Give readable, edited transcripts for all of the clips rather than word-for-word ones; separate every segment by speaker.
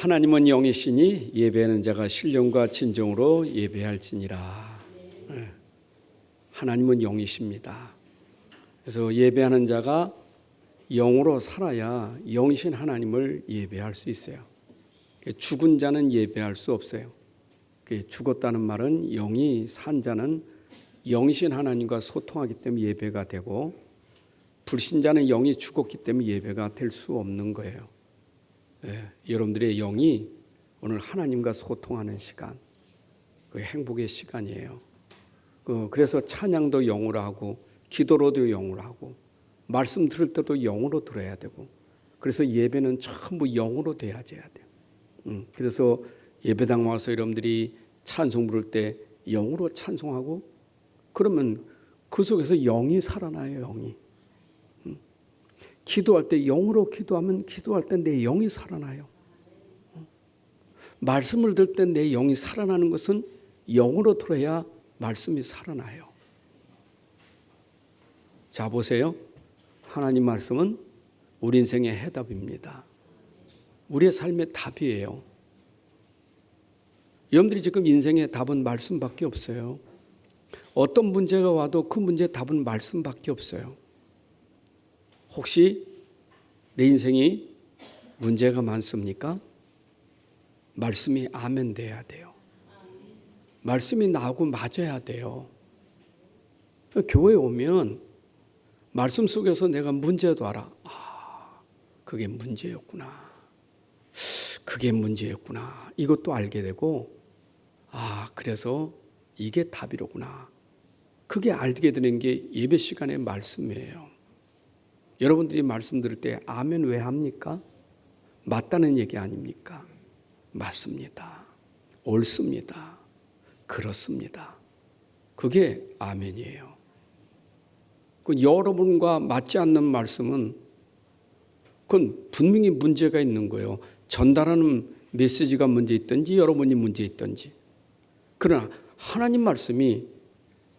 Speaker 1: 하나님은 영이시니 예배하는 자가 신령과 진정으로 예배할지니라. 하나님은 영이십니다. 그래서 예배하는 자가 영으로 살아야 영이신 하나님을 예배할 수 있어요. 죽은 자는 예배할 수 없어요. 죽었다는 말은 영이 산 자는 영이신 하나님과 소통하기 때문에 예배가 되고, 불신자는 영이 죽었기 때문에 예배가 될 수 없는 거예요. 여러분들의 영이 오늘 하나님과 소통하는 시간, 그 행복의 시간이에요. 그래서 찬양도 영으로 하고, 기도로도 영으로 하고, 말씀 들을 때도 영으로 들어야 되고, 그래서 예배는 전부 영으로 돼야 돼요. 그래서 예배당 와서 여러분들이 찬송 부를 때 영으로 찬송하고, 그러면 그 속에서 영이 살아나요. 영이. 기도할 때 영으로 기도하면 기도할 때 내 영이 살아나요. 말씀을 들을 때 내 영이 살아나는 것은 영으로 들어야 말씀이 살아나요. 자, 보세요. 하나님 말씀은 우리 인생의 해답입니다. 우리의 삶의 답이에요. 여러분들이 지금 인생의 답은 말씀밖에 없어요. 어떤 문제가 와도 그 문제의 답은 말씀밖에 없어요. 혹시 내 인생이 문제가 많습니까? 말씀이 아멘 돼야 돼요. 말씀이 나하고 맞아야 돼요. 교회에 오면 말씀 속에서 내가 문제도 알아. 그게 문제였구나. 그게 문제였구나. 이것도 알게 되고, 그래서 이게 답이로구나. 그게 알게 되는 게 예배 시간의 말씀이에요. 여러분들이 말씀 들을 때 아멘 왜 합니까? 맞다는 얘기 아닙니까? 맞습니다. 옳습니다. 그렇습니다. 그게 아멘이에요. 여러분과 맞지 않는 말씀은 그건 분명히 문제가 있는 거예요. 전달하는 메시지가 문제 있든지 여러분이 문제 있든지. 그러나 하나님 말씀이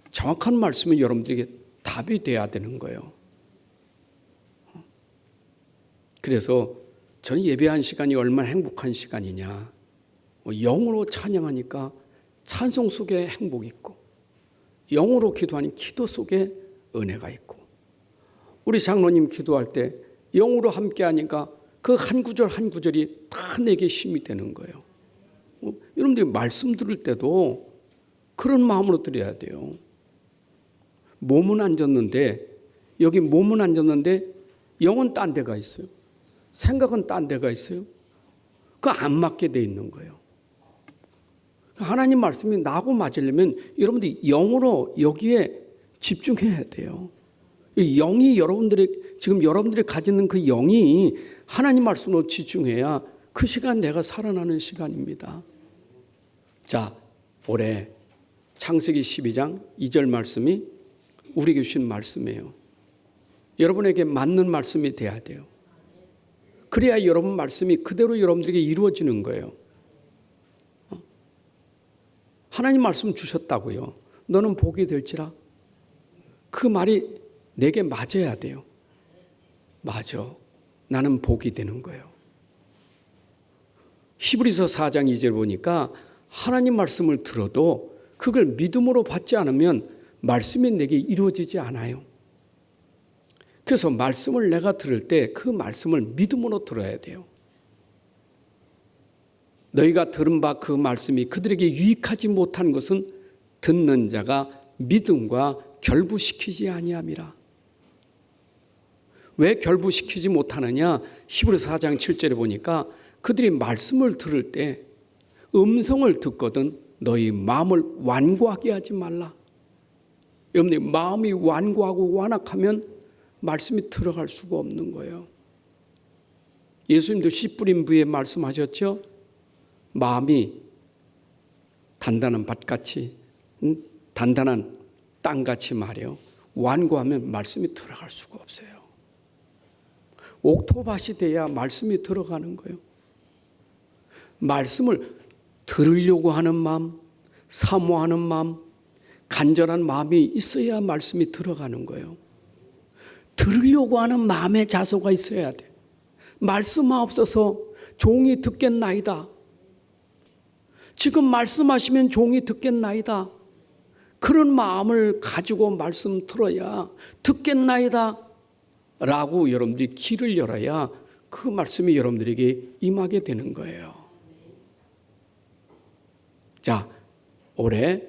Speaker 1: 정확한 말씀이 여러분들에게 답이 돼야 되는 거예요. 그래서 저는 예배한 시간이 얼마나 행복한 시간이냐. 영으로 찬양하니까 찬송 속에 행복이 있고, 영으로 기도하니 기도 속에 은혜가 있고, 우리 장로님 기도할 때 영으로 함께 하니까 그 한 구절 한 구절이 다 내게 힘이 되는 거예요. 여러분들이 말씀 들을 때도 그런 마음으로 드려야 돼요. 몸은 앉았는데, 여기 몸은 앉았는데 영은 딴 데가 있어요. 생각은 딴 데가 있어요. 그 안 맞게 돼 있는 거예요. 하나님 말씀이 나하고 맞으려면 여러분들이 영으로 여기에 집중해야 돼요. 영이 지금 여러분들이 가지는 그 영이 하나님 말씀으로 집중해야 그 시간 내가 살아나는 시간입니다. 자, 올해 창세기 12장 2절 말씀이 우리에게 주신 말씀이에요. 여러분에게 맞는 말씀이 돼야 돼요. 그래야 여러분 말씀이 그대로 여러분들에게 이루어지는 거예요. 하나님 말씀 주셨다고요. 너는 복이 될지라. 그 말이 내게 맞아야 돼요. 맞아. 나는 복이 되는 거예요. 히브리서 4장 2절 보니까 하나님 말씀을 들어도 그걸 믿음으로 받지 않으면 말씀이 내게 이루어지지 않아요. 그래서 말씀을 내가 들을 때 그 말씀을 믿음으로 들어야 돼요. 너희가 들은 바 그 말씀이 그들에게 유익하지 못한 것은 듣는 자가 믿음과 결부시키지 아니함이라. 왜 결부시키지 못하느냐? 히브리서 4장 7절에 보니까 그들이 말씀을 들을 때 음성을 듣거든 너희 마음을 완고하게 하지 말라. 여러분들 마음이 완고하고 완악하면 말씀이 들어갈 수가 없는 거예요. 예수님도 씨 뿌린 부에 말씀하셨죠. 마음이 단단한 밭같이 단단한 땅같이 말이요. 완고하면 말씀이 들어갈 수가 없어요. 옥토밭이 돼야 말씀이 들어가는 거예요. 말씀을 들으려고 하는 마음, 사모하는 마음, 간절한 마음이 있어야 말씀이 들어가는 거예요. 들으려고 하는 마음의 자세가 있어야 돼. 말씀 없어서 종이 듣겠나이다. 지금 말씀하시면 종이 듣겠나이다. 그런 마음을 가지고 말씀 들어야 듣겠나이다 라고 여러분들이 귀를 열어야 그 말씀이 여러분들에게 임하게 되는 거예요. 자, 올해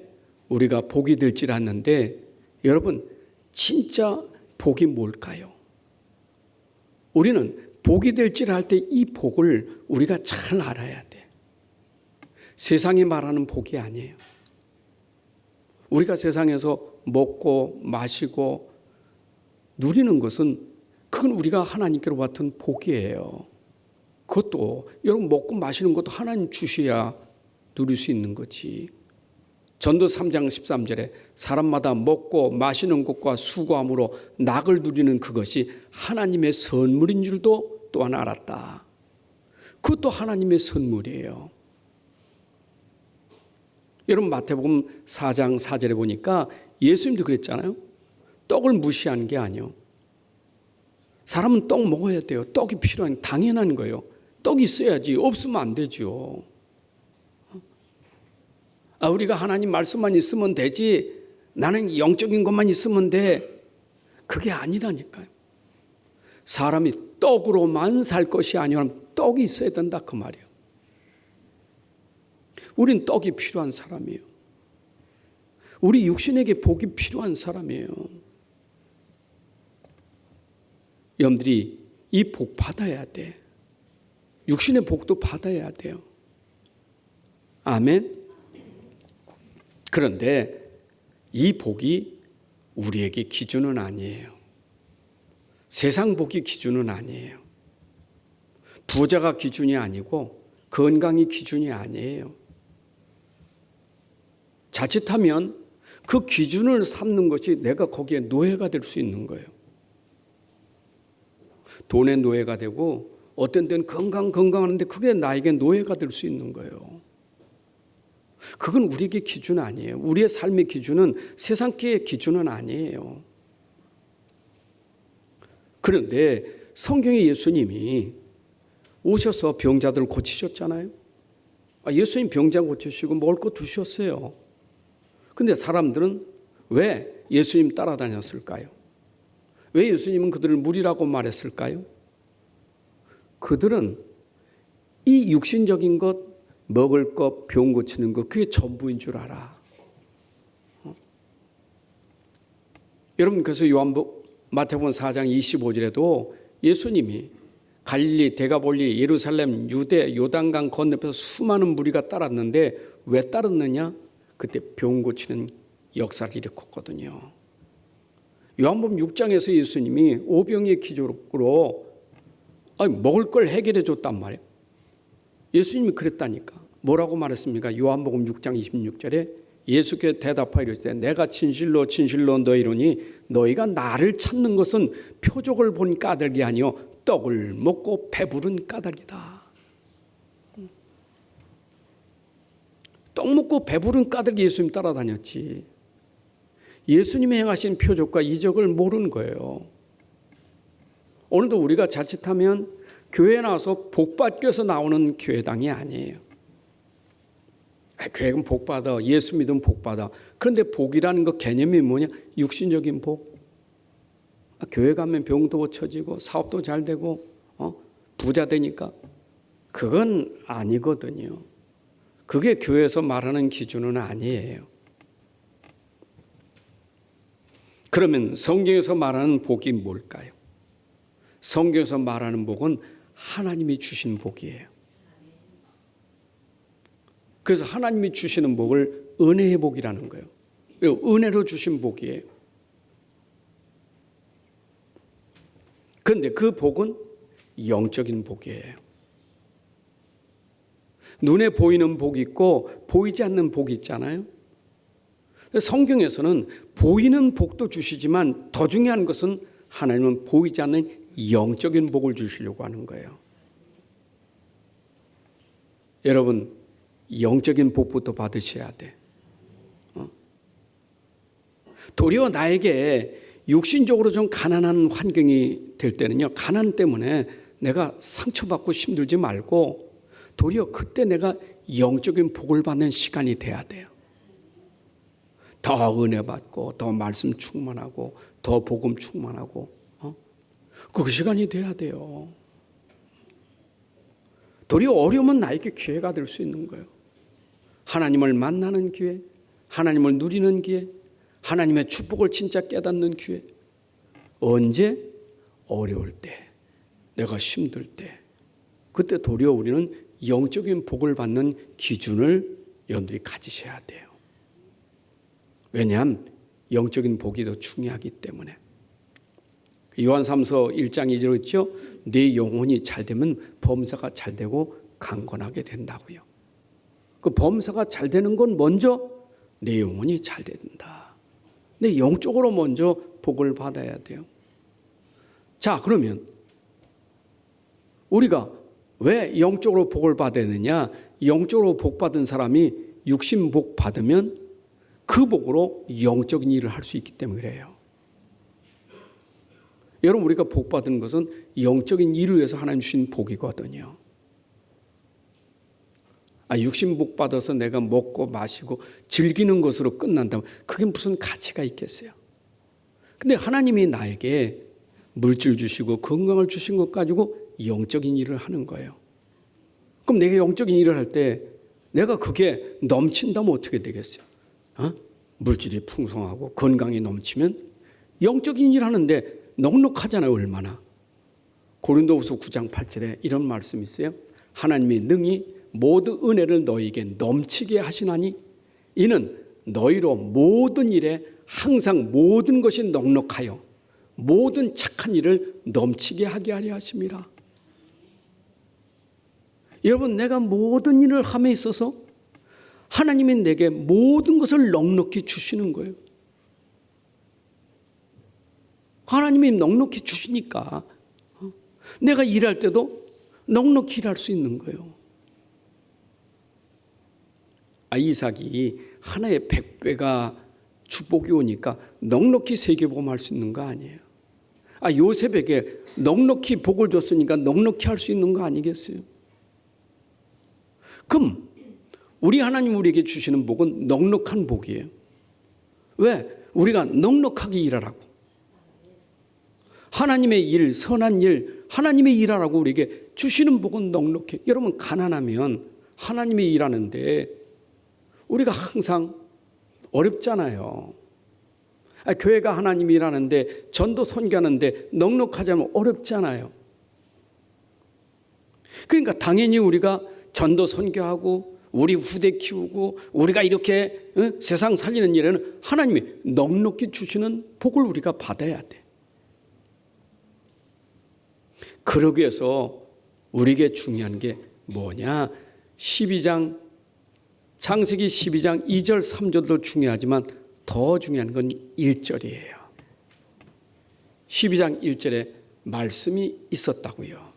Speaker 1: 우리가 복이 될 줄 알았는데 여러분 진짜 복이 뭘까요? 우리는 복이 될 줄 알 때 이 복을 우리가 잘 알아야 돼. 세상이 말하는 복이 아니에요. 우리가 세상에서 먹고 마시고 누리는 것은 그건 우리가 하나님께로 받은 복이에요. 그것도 여러분 먹고 마시는 것도 하나님 주셔야 누릴 수 있는 거지. 전도 3장 13절에 사람마다 먹고 마시는 것과 수고함으로 낙을 누리는 그것이 하나님의 선물인 줄도 또한 알았다. 그것도 하나님의 선물이에요. 여러분 마태복음 4장 4절에 보니까 예수님도 그랬잖아요. 떡을 무시한 게 아니에요. 사람은 떡 먹어야 돼요. 떡이 필요한 당연한 거예요. 떡이 있어야지. 없으면 안 되죠. 우리가 하나님 말씀만 있으면 되지 나는 영적인 것만 있으면 돼. 그게 아니라니까요. 사람이 떡으로만 살 것이 아니라 떡이 있어야 된다 그 말이에요. 우린 떡이 필요한 사람이에요. 우리 육신에게 복이 필요한 사람이에요. 여러분들이 이 복 받아야 돼. 육신의 복도 받아야 돼요. 아멘. 그런데 이 복이 우리에게 기준은 아니에요. 세상 복이 기준은 아니에요. 부자가 기준이 아니고 건강이 기준이 아니에요. 자칫하면 그 기준을 삼는 것이 내가 거기에 노예가 될 수 있는 거예요. 돈의 노예가 되고 어떤 때는 건강한데 그게 나에게 노예가 될 수 있는 거예요. 그건 우리에게 기준 아니에요. 우리의 삶의 기준은 세상계의 기준은 아니에요. 그런데 성경에 예수님이 오셔서 병자들을 고치셨잖아요. 예수님 병자 고치시고 먹을 거 두셨어요. 근데 사람들은 왜 예수님 따라다녔을까요? 왜 예수님은 그들을 무리라고 말했을까요? 그들은 이 육신적인 것, 먹을 것, 병 고치는 것, 그게 전부인 줄 알아. 여러분, 그래서 마태복음 4장 25절에도 예수님이 갈릴리, 데가볼리, 예루살렘, 유대, 요단강 건너편에서 수많은 무리가 따랐는데 왜 따랐느냐? 그때 병 고치는 역사를 일으켰거든요. 요한복음 6장에서 예수님이 오병이의 기적으로 먹을 걸 해결해 줬단 말이에요. 예수님이 그랬다니까. 뭐라고 말했습니까? 요한복음 6장 26절에 예수께 대답하여 이르시되 내가 진실로 진실로 너희로니 너희가 나를 찾는 것은 표적을 본 까닭이 아니요 떡을 먹고 배부른 까닭이다. 떡 먹고 배부른 까닭이 예수님 따라다녔지. 예수님이 행하신 표적과 이적을 모르는 거예요. 오늘도 우리가 자칫하면 교회에 나와서 복받기 위해서 나오는 교회당이 아니에요. 교회는 복받아, 예수 믿으면 복받아. 그런데 복이라는 그 개념이 뭐냐? 육신적인 복. 교회 가면 병도 고쳐지고 사업도 잘 되고 부자 되니까. 그건 아니거든요. 그게 교회에서 말하는 기준은 아니에요. 그러면 성경에서 말하는 복이 뭘까요? 성경에서 말하는 복은 하나님이 주신 복이에요. 그래서 하나님이 주시는 복을 은혜의 복이라는 거예요. 은혜로 주신 복이에요. 그런데 그 복은 영적인 복이에요. 눈에 보이는 복이 있고 보이지 않는 복이 있잖아요. 성경에서는 보이는 복도 주시지만 더 중요한 것은 하나님은 보이지 않는 영적인 복을 주시려고 하는 거예요. 여러분, 영적인 복부터 받으셔야 돼. 도리어 나에게 육신적으로 좀 가난한 환경이 될 때는요, 가난 때문에 내가 상처받고 힘들지 말고 도리어 그때 내가 영적인 복을 받는 시간이 돼야 돼요. 더 은혜 받고 더 말씀 충만하고 더 복음 충만하고 그 시간이 돼야 돼요. 도리어 어려우면 나에게 기회가 될 수 있는 거예요. 하나님을 만나는 기회, 하나님을 누리는 기회, 하나님의 축복을 진짜 깨닫는 기회. 언제? 어려울 때, 내가 힘들 때. 그때 도리어 우리는 영적인 복을 받는 기준을 여러분들이 가지셔야 돼요. 왜냐하면 영적인 복이 더 중요하기 때문에. 요한삼서 1장 2절에 있죠. 네 영혼이 잘 되면 범사가 잘 되고 강건하게 된다고요. 그 범사가 잘 되는 건 먼저 내 영혼이 잘 된다. 내 영적으로 먼저 복을 받아야 돼요. 자, 그러면 우리가 왜 영적으로 복을 받아야 되느냐? 영적으로 복 받은 사람이 육신 복 받으면 그 복으로 영적인 일을 할 수 있기 때문에 그래요. 여러분, 우리가 복 받은 것은 영적인 일을 위해서 하나님 주신 복이거든요. 육신 복 받아서 내가 먹고 마시고 즐기는 것으로 끝난다면 그게 무슨 가치가 있겠어요? 근데 하나님이 나에게 물질 주시고 건강을 주신 것 가지고 영적인 일을 하는 거예요. 그럼 내가 영적인 일을 할 때 내가 그게 넘친다면 어떻게 되겠어요? 물질이 풍성하고 건강이 넘치면 영적인 일 하는데 넉넉하잖아요. 얼마나. 고린도후서 9장 8절에 이런 말씀이 있어요. 하나님이 능히 모든 은혜를 너희에게 넘치게 하시나니 이는 너희로 모든 일에 항상 모든 것이 넉넉하여 모든 착한 일을 넘치게 하게 하려 하심이라. 여러분, 내가 모든 일을 함에 있어서 하나님이 내게 모든 것을 넉넉히 주시는 거예요. 하나님이 넉넉히 주시니까 내가 일할 때도 넉넉히 일할 수 있는 거예요. 이삭이 하나의 100배가 축복이 오니까 넉넉히 세계복음할 수 있는 거 아니에요. 요셉에게 넉넉히 복을 줬으니까 넉넉히 할 수 있는 거 아니겠어요? 그럼 우리 하나님 우리에게 주시는 복은 넉넉한 복이에요. 왜? 우리가 넉넉하게 일하라고. 하나님의 일, 선한 일, 하나님의 일하라고 우리에게 주시는 복은 넉넉해. 여러분, 가난하면 하나님의 일하는데 우리가 항상 어렵잖아요. 교회가 하나님이 일하는데 전도 선교하는데 넉넉하자면 어렵잖아요. 그러니까 당연히 우리가 전도 선교하고 우리 후대 키우고 우리가 이렇게 세상 살리는 일에는 하나님이 넉넉히 주시는 복을 우리가 받아야 돼. 그러기 위해서 우리에게 중요한 게 뭐냐? 창세기 12장 2절 3절도 중요하지만 더 중요한 건 1절이에요. 12장 1절에 말씀이 있었다고요.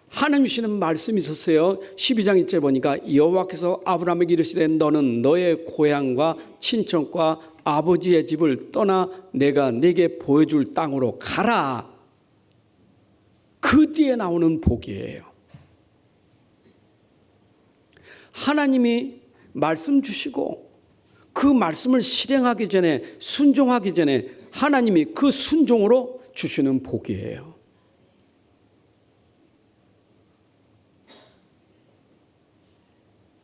Speaker 1: 하나님 주시는 말씀이 있었어요. 12장 1절 보니까 여호와께서 아브라함에게 이르시되 너는 너의 고향과 친척과 아버지의 집을 떠나 내가 네게 보여줄 땅으로 가라. 그 뒤에 나오는 복이에요. 하나님이 말씀 주시고 그 말씀을 실행하기 전에 순종하기 전에 하나님이 그 순종으로 주시는 복이에요.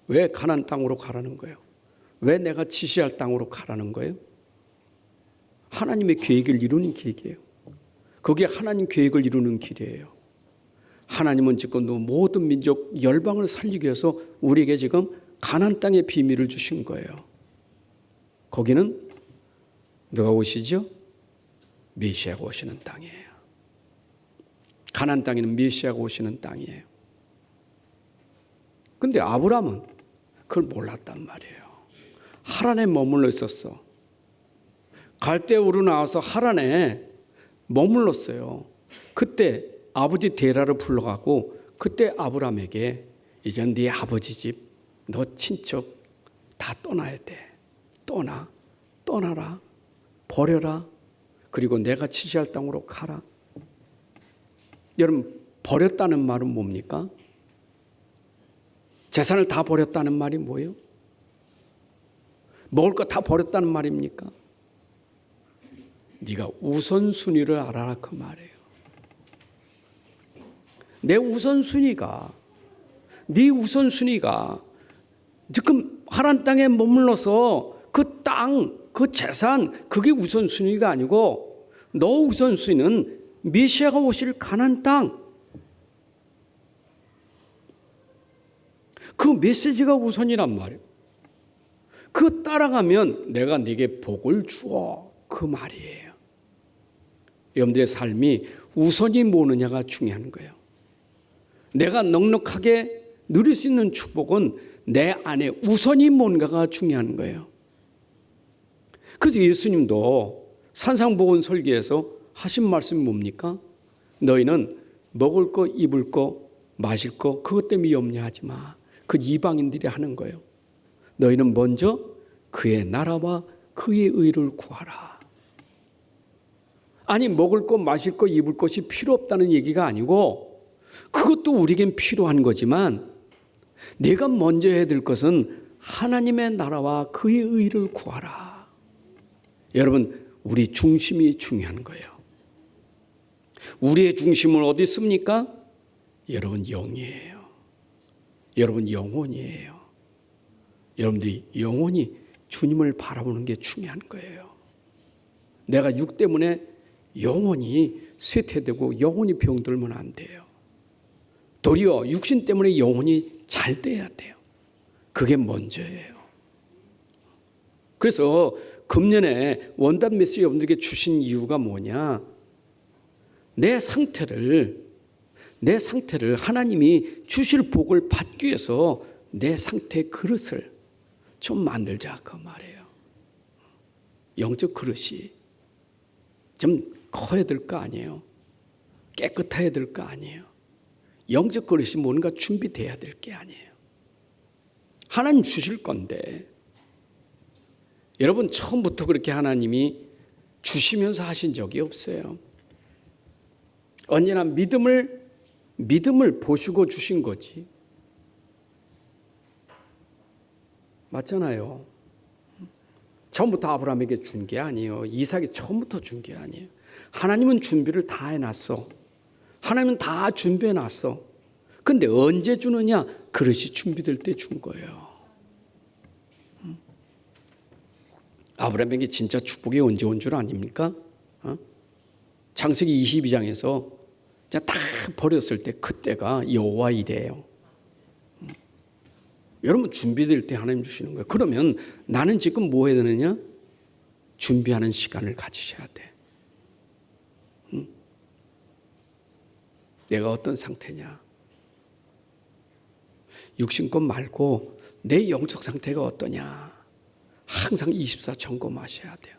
Speaker 1: 왜 가나안 땅으로 가라는 거예요? 왜 내가 지시할 땅으로 가라는 거예요? 하나님의 계획을 이루는 길이에요. 그게 하나님 계획을 이루는 길이에요. 하나님은 지금 모든 민족 열방을 살리기 위해서 우리에게 지금 가나안 땅의 비밀을 주신 거예요. 거기는 누가 오시죠? 메시아가 오시는 땅이에요. 가나안 땅에는 메시아가 오시는 땅이에요. 근데 아브라함은 그걸 몰랐단 말이에요. 하란에 머물러 있었어. 갈대우로 나와서 하란에 머물렀어요. 그때 아버지 데라를 불러가고 그때 아브라함에게 이제 네 아버지 집, 너 친척 다 떠나야 돼. 떠나라. 버려라. 그리고 내가 지시할 땅으로 가라. 여러분, 버렸다는 말은 뭡니까? 재산을 다 버렸다는 말이 뭐예요? 먹을 거 다 버렸다는 말입니까? 네가 우선순위를 알아라 그 말이에요. 내 우선순위가, 네 우선순위가 지금 하나님 땅에 머물러서 그 땅, 그 재산, 그게 우선순위가 아니고 너 우선순위는 메시아가 오실 가나안 땅, 그 메시지가 우선이란 말이에요. 그 따라가면 내가 네게 복을 주어 그 말이에요. 여러분들의 삶이 우선이 뭐느냐가 중요한 거예요. 내가 넉넉하게 누릴 수 있는 축복은 내 안에 우선이 뭔가가 중요한 거예요. 그래서 예수님도 산상보건 설교에서 하신 말씀이 뭡니까? 너희는 먹을 거, 입을 거, 마실 거 그것 때문에 염려하지 마. 그 이방인들이 하는 거예요. 너희는 먼저 그의 나라와 그의 의를 구하라. 아니 먹을 것, 마실 것, 입을 것이 필요 없다는 얘기가 아니고 그것도 우리에겐 필요한 거지만 내가 먼저 해야 될 것은 하나님의 나라와 그의 의를 구하라. 여러분, 우리 중심이 중요한 거예요. 우리의 중심은 어디 있습니까? 여러분 영이에요. 여러분 영혼이에요. 여러분들이 영혼이 주님을 바라보는 게 중요한 거예요. 내가 육 때문에 영혼이 쇠퇴되고 영혼이 병들면 안 돼요. 도리어 육신 때문에 영혼이 잘 돼야 돼요. 그게 먼저예요. 그래서 금년에 원단 메시지 여러분들에게 주신 이유가 뭐냐? 내 상태를 하나님이 주실 복을 받기 위해서 내 상태의 그릇을 좀 만들자 그 말이에요. 영적 그릇이 좀 커야 될 거 아니에요. 깨끗해야 될 거 아니에요. 영적 그릇이 뭔가 준비돼야 될 게 아니에요. 하나님 주실 건데 여러분 처음부터 그렇게 하나님이 주시면서 하신 적이 없어요. 언제나 믿음을 보시고 주신 거지. 맞잖아요. 처음부터 아브라함에게 준 게 아니에요. 이삭이 처음부터 준 게 아니에요. 하나님은 준비를 다 해놨어. 하나님은 다 준비해놨어. 근데 언제 주느냐? 그릇이 준비될 때 준 거예요. 아브라함에게 진짜 축복이 언제 온 줄 아닙니까? 창세기 22장에서 다 버렸을 때 그때가 여호와 이래요. 여러분 준비될 때 하나님 주시는 거예요. 그러면 나는 지금 뭐 해야 되느냐? 준비하는 시간을 가지셔야 돼. 내가 어떤 상태냐? 육신것 말고 내 영적 상태가 어떠냐? 항상 24 점검하셔야 돼요.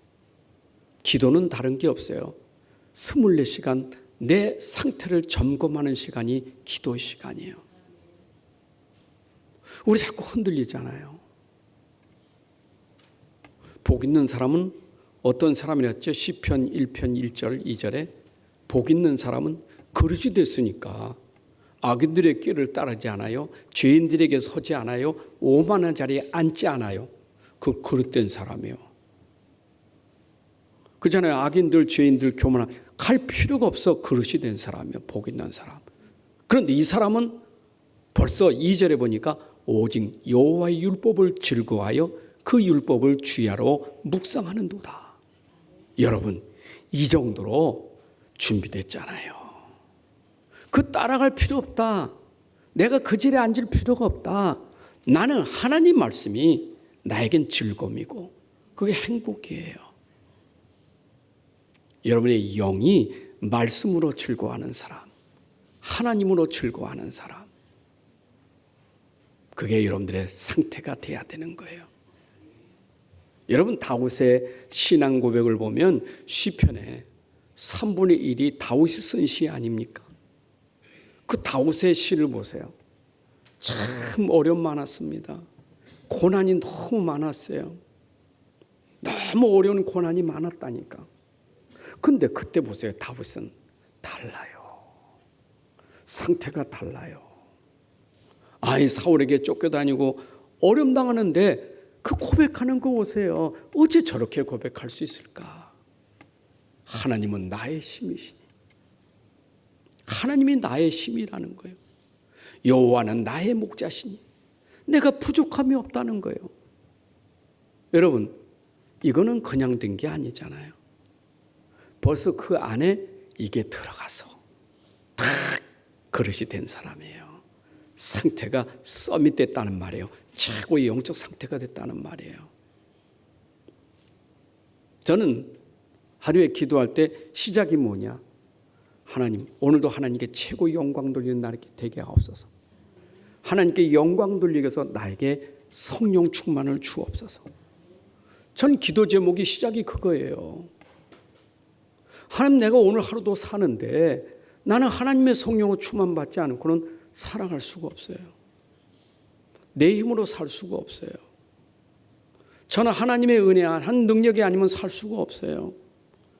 Speaker 1: 기도는 다른 게 없어요. 24시간 내 상태를 점검하는 시간이 기도의 시간이에요. 우리 자꾸 흔들리잖아요. 복 있는 사람은 어떤 사람이랬죠? 시편 1편 1절 2절에 복 있는 사람은 그릇이 됐으니까 악인들의 길을 따르지 않아요. 죄인들에게 서지 않아요. 오만한 자리에 앉지 않아요. 그 그릇된 사람이에요. 그잖아요. 악인들, 죄인들, 교만한 갈 필요가 없어. 그릇이 된 사람이에요. 복 있는 사람. 그런데 이 사람은 벌써 2절에 보니까 오직 여호와의 율법을 즐거워하여 그 율법을 주야로 묵상하는도다. 여러분 이 정도로 준비됐잖아요. 그 따라갈 필요 없다. 내가 그 자리에 앉을 필요가 없다. 나는 하나님 말씀이 나에겐 즐거움이고 그게 행복이에요. 여러분의 영이 말씀으로 즐거워하는 사람, 하나님으로 즐거워하는 사람, 그게 여러분들의 상태가 돼야 되는 거예요. 여러분 다윗의 신앙 고백을 보면 시편에 3분의 1이 다윗이 쓴 시 아닙니까? 그 다윗의 시를 보세요. 참 어려움 많았습니다. 고난이 너무 많았어요. 너무 어려운 고난이 많았다니까. 근데 그때 보세요. 다윗은 달라요. 상태가 달라요. 아이 사울에게 쫓겨다니고 어려움 당하는데 그 고백하는 거 보세요. 어째 저렇게 고백할 수 있을까? 하나님은 나의 힘이시니. 하나님이 나의 힘이라는 거예요. 여호와는 나의 목자시니 내가 부족함이 없다는 거예요. 여러분, 이거는 그냥 된 게 아니잖아요. 벌써 그 안에 이게 들어가서 탁 그릇이 된 사람이에요. 상태가 서밋됐다는 말이에요. 최고의 영적 상태가 됐다는 말이에요. 저는 하루에 기도할 때 시작이 뭐냐? 하나님, 오늘도 하나님께 최고의 영광 돌리는 날이 되게 하옵소서. 하나님께 영광 돌리기 위해서 나에게 성령 충만을 주옵소서. 전 기도 제목이 시작이 그거예요. 하나님, 내가 오늘 하루도 사는데 나는 하나님의 성령으로 충만받지 않고는 살아갈 수가 없어요. 내 힘으로 살 수가 없어요. 저는 하나님의 은혜, 한 능력이 아니면 살 수가 없어요.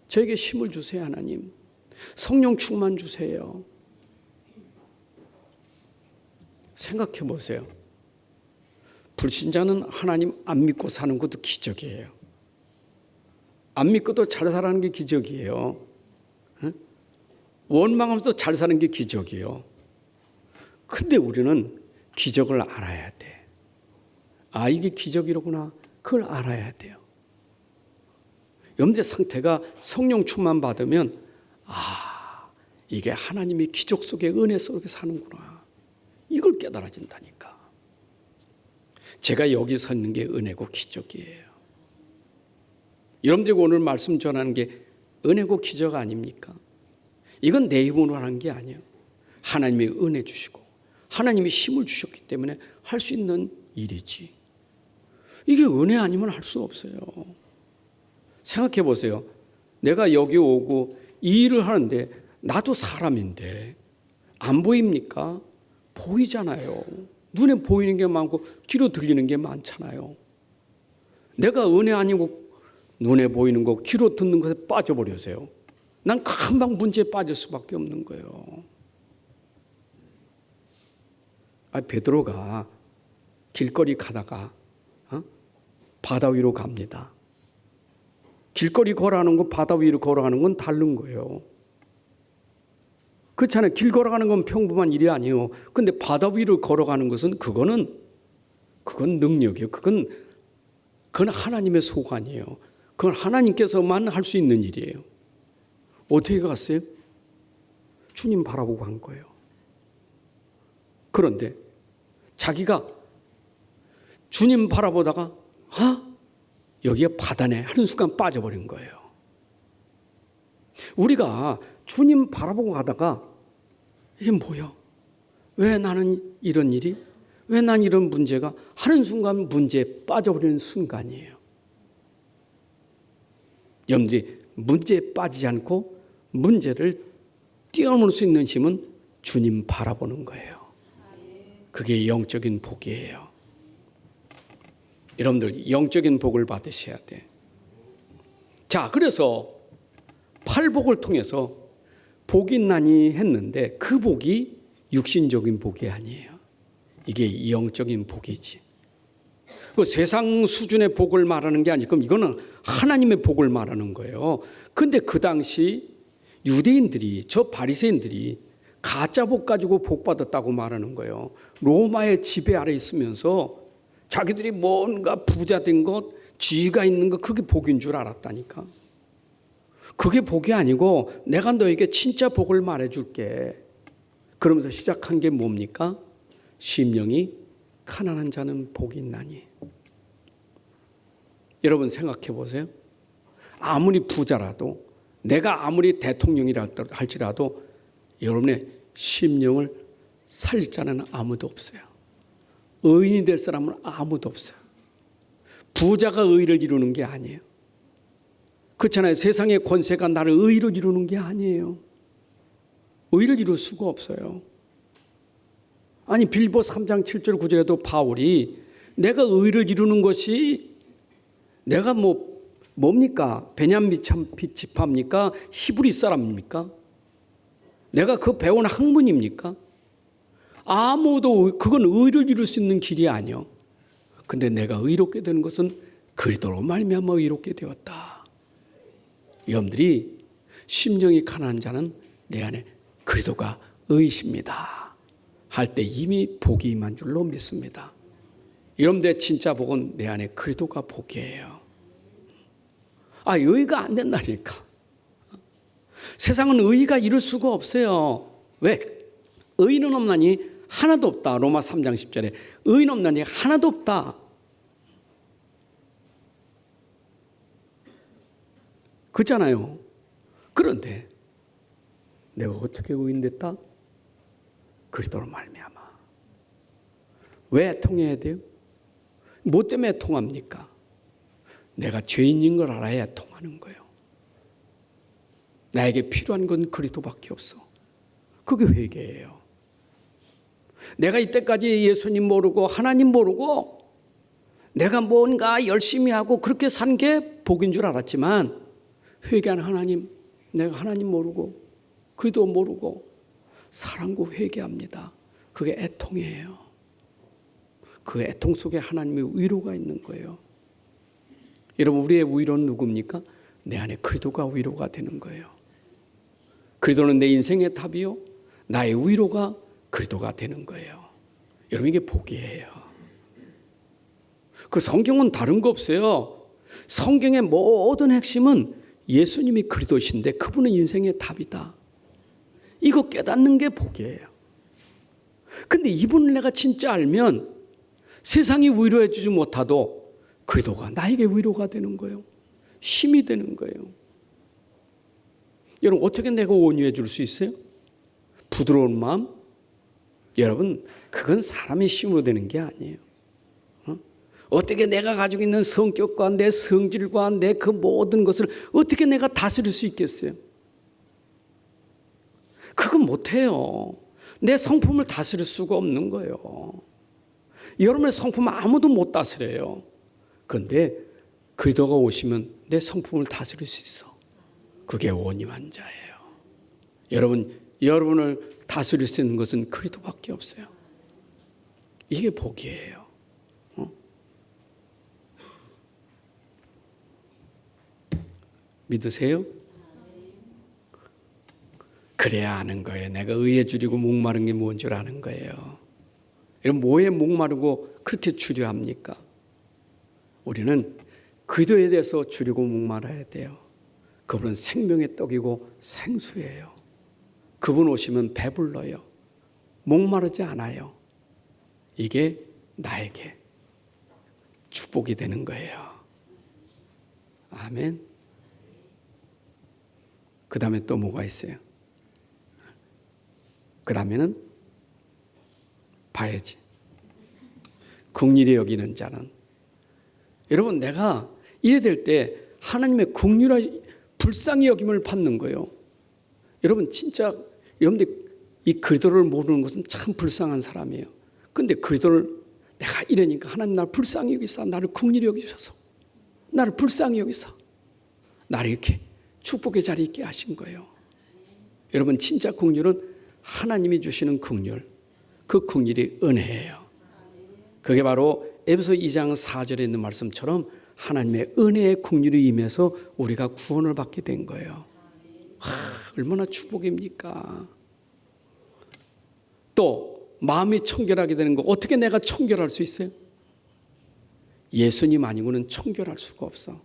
Speaker 1: 저에게 힘을 주세요, 하나님. 성령 충만 주세요. 생각해 보세요. 불신자는 하나님 안 믿고 사는 것도 기적이에요. 안 믿고도 잘 사는 게 기적이에요. 원망하면서도 잘 사는 게 기적이에요. 근데 우리는 기적을 알아야 돼. 아, 이게 기적이로구나. 그걸 알아야 돼요. 여러분들의 상태가 성령 충만 받으면 아, 이게 하나님의 기적 속에 은혜 속에 사는구나. 이걸 깨달아진다니까. 제가 여기 서 있는 게 은혜고 기적이에요. 여러분들이 오늘 말씀 전하는 게 은혜고 기적 아닙니까? 이건 내 힘으로 하는 게 아니에요. 하나님이 은혜 주시고 하나님이 힘을 주셨기 때문에 할 수 있는 일이지. 이게 은혜 아니면 할 수 없어요. 생각해 보세요. 내가 여기 오고 이 일을 하는데 나도 사람인데 안 보입니까? 보이잖아요. 눈에 보이는 게 많고 귀로 들리는 게 많잖아요. 내가 은혜 아니고 눈에 보이는 거, 귀로 듣는 것에 빠져버려서요. 난 금방 문제에 빠질 수밖에 없는 거예요. 베드로가 길거리 가다가 바다 위로 갑니다. 길거리 걸어가는 거 바다 위로 걸어가는 건 다른 거예요. 그렇잖아요. 길 걸어가는 건 평범한 일이 아니에요. 근데 바다 위로 걸어가는 것은 그건 능력이에요. 그건 하나님의 소관이에요. 그건 하나님께서만 할 수 있는 일이에요. 어떻게 갔어요? 주님 바라보고 간 거예요. 그런데 자기가 주님 바라보다가 여기에 바다네 하는 순간 빠져버린 거예요. 우리가 주님 바라보고 가다가 이게 뭐야? 왜 나는 이런 일이? 왜 난 이런 문제가? 하는 순간 문제에 빠져버리는 순간이에요. 여러분들이 문제에 빠지지 않고 문제를 뛰어넘을 수 있는 힘은 주님 바라보는 거예요. 그게 영적인 복이에요. 여러분들 영적인 복을 받으셔야 돼. 자, 그래서 팔복을 통해서 복이 있나니 했는데 그 복이 육신적인 복이 아니에요. 이게 영적인 복이지. 그 세상 수준의 복을 말하는 게 아니고 이거는 하나님의 복을 말하는 거예요. 그런데 그 당시 유대인들이, 저 바리새인들이 가짜 복 가지고 복 받았다고 말하는 거예요. 로마의 지배 아래 있으면서 자기들이 뭔가 부자 된 것, 지위가 있는 것, 그게 복인 줄 알았다니까. 그게 복이 아니고 내가 너에게 진짜 복을 말해줄게. 그러면서 시작한 게 뭡니까? 심령이 가난한 자는 복이 있나니. 여러분 생각해 보세요. 아무리 부자라도, 내가 아무리 대통령이라 할지라도 여러분의 심령을 살릴 자는 아무도 없어요. 의인이 될 사람은 아무도 없어요. 부자가 의를 이루는 게 아니에요. 그렇잖아요. 세상의 권세가 나를 의로 이루는 게 아니에요. 의를 이룰 수가 없어요. 아니 빌보 3장 7절 9절에도 바울이 내가 의를 이루는 것이 내가 뭡니까? 베냐민 지파입니까? 히브리 사람입니까? 내가 그 배운 학문입니까? 아무도 그건 의를 이룰 수 있는 길이 아니요. 근데 내가 의롭게 되는 것은 그리스도로 말미암아 의롭게 되었다. 여러분들이 심령이 가난한 자는 내 안에 그리스도가 의이십니다 할 때 이미 복이 임한 줄로 믿습니다. 여러분들의 진짜 복은 내 안에 그리스도가 복이에요. 의가 안 된다니까. 세상은 의가 이룰 수가 없어요. 왜? 의는 없나니 하나도 없다. 로마 3장 10절에 의는 없나니 하나도 없다. 그렇잖아요. 그런데 내가 어떻게 의인됐다? 그리스도로 말미암아. 왜 통해야 돼요? 뭐 때문에 통합니까? 내가 죄인인 걸 알아야 통하는 거예요. 나에게 필요한 건 그리스도밖에 없어. 그게 회개예요. 내가 이때까지 예수님 모르고 하나님 모르고 내가 뭔가 열심히 하고 그렇게 산 게 복인 줄 알았지만 회개하는 하나님, 내가 하나님 모르고 그리스도 모르고 사랑고 회개합니다. 그게 애통이에요. 그 애통 속에 하나님의 위로가 있는 거예요. 여러분, 우리의 위로는 누굽니까? 내 안에 그리스도가 위로가 되는 거예요. 그리스도는 내 인생의 답이요, 나의 위로가 그리스도가 되는 거예요. 여러분, 이게 복이에요. 그 성경은 다른 거 없어요. 성경의 모든 핵심은 예수님이 그리스도신데 그분은 인생의 답이다. 이거 깨닫는 게 복이에요. 근데 이분을 내가 진짜 알면 세상이 위로해 주지 못하도 그리스도가 나에게 위로가 되는 거예요. 힘이 되는 거예요. 여러분, 어떻게 내가 온유해 줄 수 있어요? 부드러운 마음? 여러분, 그건 사람의 힘으로 되는 게 아니에요. 어떻게 내가 가지고 있는 성격과 내 성질과 내 그 모든 것을 어떻게 내가 다스릴 수 있겠어요? 그건 못해요. 내 성품을 다스릴 수가 없는 거예요. 여러분의 성품은 아무도 못 다스려요. 그런데 그리스도가 오시면 내 성품을 다스릴 수 있어. 그게 온유한 자예요. 여러분을 다스릴 수 있는 것은 그리스도밖에 없어요. 이게 복이에요. 믿으세요? 그래야 아는 거예요. 내가 의에 줄이고 목마른 게 뭔 줄 아는 거예요. 여러분, 뭐에 목마르고 그렇게 줄여야 합니까? 우리는 그리스도에 대해서 줄이고 목말아야 돼요. 그분은 생명의 떡이고 생수예요. 그분 오시면 배불러요. 목마르지 않아요. 이게 나에게 축복이 되는 거예요. 아멘. 그 다음에 또 뭐가 있어요? 그 다음에는 봐야지. 긍휼히 여기는 자는. 여러분, 내가 이래 될 때 하나님의 긍휼과 불쌍히 여김을 받는 거예요. 여러분, 진짜 여러분들 이 그리스도를 모르는 것은 참 불쌍한 사람이에요. 그런데 그리스도를 내가 이러니까 하나님 나를 불쌍히 여기사, 나를 긍휼히 여기셔서 나를 불쌍히 여기사 나를 이렇게 축복의 자리에 있게 하신 거예요. 여러분, 진짜 긍휼은 하나님이 주시는 긍휼, 그 긍휼이 은혜예요. 그게 바로 에베소 2장 4절에 있는 말씀처럼 하나님의 은혜의 긍휼이 임해서 우리가 구원을 받게 된 거예요. 얼마나 축복입니까? 또 마음이 청결하게 되는 거, 어떻게 내가 청결할 수 있어요? 예수님 아니고는 청결할 수가 없어.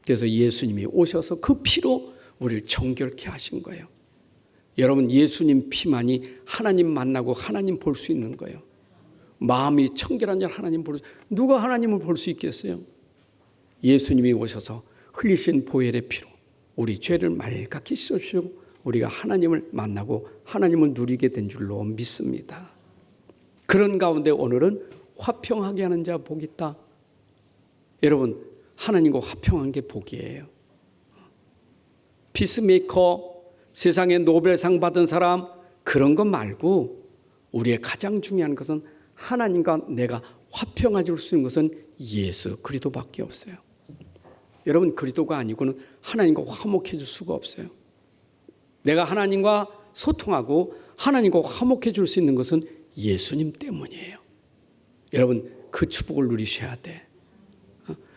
Speaker 1: 그래서 예수님이 오셔서 그 피로 우리를 정결케 하신 거예요. 여러분, 예수님 피만이 하나님 만나고 하나님 볼 수 있는 거예요. 마음이 청결한 자 하나님 볼 수, 누가 하나님을 볼 수 있겠어요? 예수님이 오셔서 흘리신 보혈의 피로 우리 죄를 맑게 씻어주시고 우리가 하나님을 만나고 하나님을 누리게 된 줄로 믿습니다. 그런 가운데 오늘은 화평하게 하는 자 복이 있다. 여러분, 하나님과 화평한 게 복이에요. 피스메이커, 세상에 노벨상 받은 사람, 그런 것 말고 우리의 가장 중요한 것은 하나님과 내가 화평해질 수 있는 것은 예수 그리스도밖에 없어요. 여러분, 그리스도가 아니고는 하나님과 화목해질 수가 없어요. 내가 하나님과 소통하고 하나님과 화목해 줄 수 있는 것은 예수님 때문이에요. 여러분, 그 축복을 누리셔야 돼.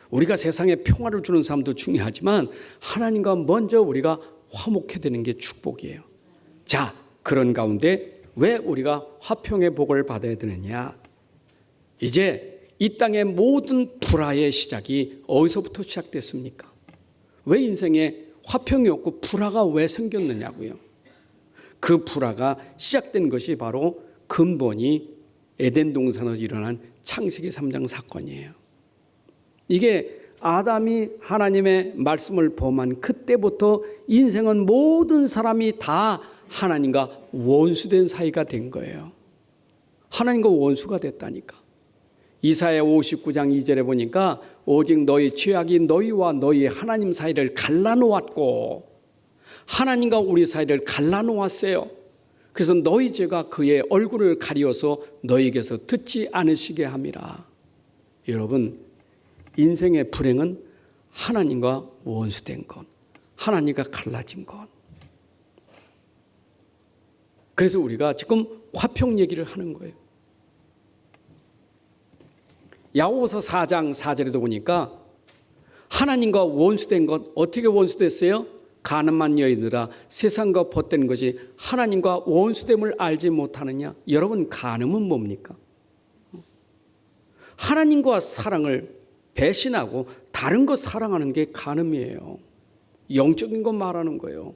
Speaker 1: 우리가 세상에 평화를 주는 사람도 중요하지만 하나님과 먼저 우리가 화목해 되는 게 축복이에요. 자, 그런 가운데 왜 우리가 화평의 복을 받아야 되느냐? 이제 이 땅의 모든 불화의 시작이 어디서부터 시작됐습니까? 왜 인생에 화평이 없고 불화가 왜 생겼느냐고요. 그 불화가 시작된 것이 바로 근본이 에덴 동산에서 일어난 창세기 3장 사건이에요. 이게 아담이 하나님의 말씀을 범한 그때부터 인생은 모든 사람이 다 하나님과 원수된 사이가 된 거예요. 하나님과 원수가 됐다니까. 이사야 59장 2절에 보니까 오직 너희 죄악이 너희와 너희 하나님 사이를 갈라놓았고 하나님과 우리 사이를 갈라놓았어요. 그래서 너희 죄가 그의 얼굴을 가리어서 너희에게서 듣지 않으시게 함이라. 여러분, 인생의 불행은 하나님과 원수된 것, 하나님과 갈라진 것. 그래서 우리가 지금 화평 얘기를 하는 거예요. 야고보서 4장 4절에도 보니까 하나님과 원수된 것, 어떻게 원수됐어요? 가늠한 여인들아, 세상과 벗된 것이 하나님과 원수됨을 알지 못하느냐? 여러분, 간음은 뭡니까? 하나님과 사랑을 배신하고 다른 것 사랑하는 게 간음이에요. 영적인 것 말하는 거예요.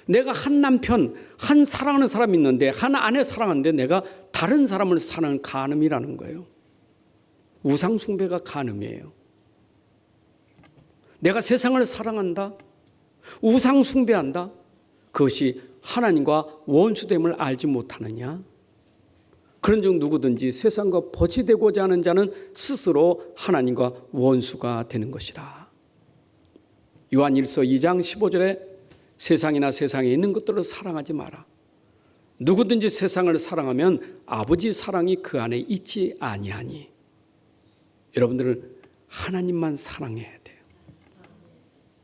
Speaker 1: 내가 한 남편, 한 사랑하는 사람이 있는데, 한 아내 사랑하는데 내가 다른 사람을 사랑하는 간음이라는 거예요. 우상 숭배가 간음이에요. 내가 세상을 사랑한다, 우상 숭배한다, 그것이 하나님과 원수됨을 알지 못하느냐? 그런 즉 누구든지 세상과 벗이 되고자 하는 자는 스스로 하나님과 원수가 되는 것이라. 요한 1서 2장 15절에 세상이나 세상에 있는 것들을 사랑하지 마라. 누구든지 세상을 사랑하면 아버지 사랑이 그 안에 있지 아니하니. 여러분들은 하나님만 사랑해야 돼요.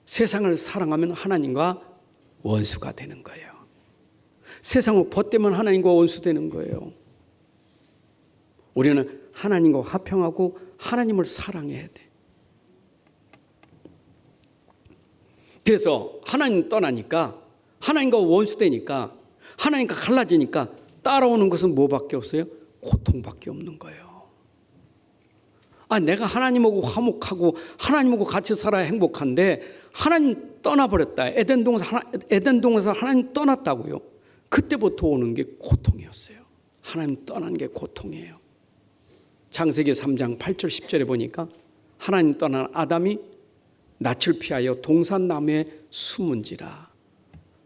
Speaker 1: 세상을 사랑하면 하나님과 원수가 되는 거예요. 세상을 벗대면 하나님과 원수 되는 거예요. 우리는 하나님과 화평하고 하나님을 사랑해야 돼. 그래서 하나님 떠나니까, 하나님과 원수되니까, 하나님과 갈라지니까 따라오는 것은 뭐밖에 없어요? 고통밖에 없는 거예요. 내가 하나님하고 화목하고 하나님하고 같이 살아야 행복한데 하나님 떠나버렸다. 에덴 동산에서 하나님 떠났다고요. 그때부터 오는 게 고통이었어요. 하나님 떠난 게 고통이에요. 창세기 3장 8절 10절에 보니까 하나님 떠난 아담이 낯을 피하여 동산나무에 숨은지라.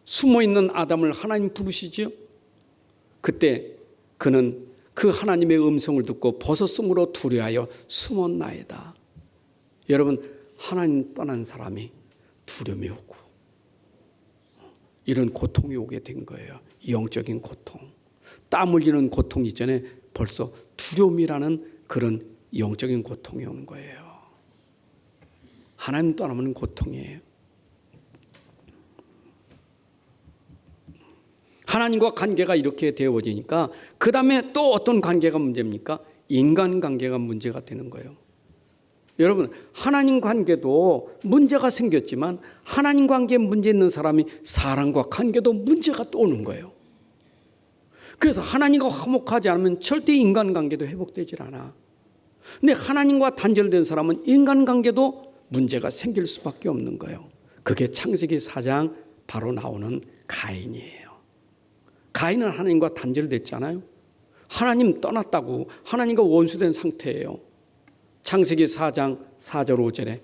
Speaker 1: 숨어있는 아담을 하나님 부르시죠. 그때 그는 그 하나님의 음성을 듣고 벗었으므로 두려워하여 숨었나이다. 여러분, 하나님 떠난 사람이 두려움이 오고 이런 고통이 오게 된 거예요. 영적인 고통. 땀 흘리는 고통 이전에 벌써 두려움이라는 그런 영적인 고통이 오는 거예요. 하나님 떠나면 고통이에요. 하나님과 관계가 이렇게 되어지니까 그 다음에 또 어떤 관계가 문제입니까? 인간관계가 문제가 되는 거예요. 여러분, 하나님 관계도 문제가 생겼지만 하나님 관계에 문제 있는 사람이 사람과 관계도 문제가 또 오는 거예요. 그래서 하나님과 화목하지 않으면 절대 인간관계도 회복되질 않아. 근데 하나님과 단절된 사람은 인간관계도 문제가 생길 수밖에 없는 거예요. 그게 창세기 4장 바로 나오는 가인이에요. 가인은 하나님과 단절됐잖아요. 하나님 떠났다고 하나님과 원수된 상태예요. 창세기 4장 4절 5절에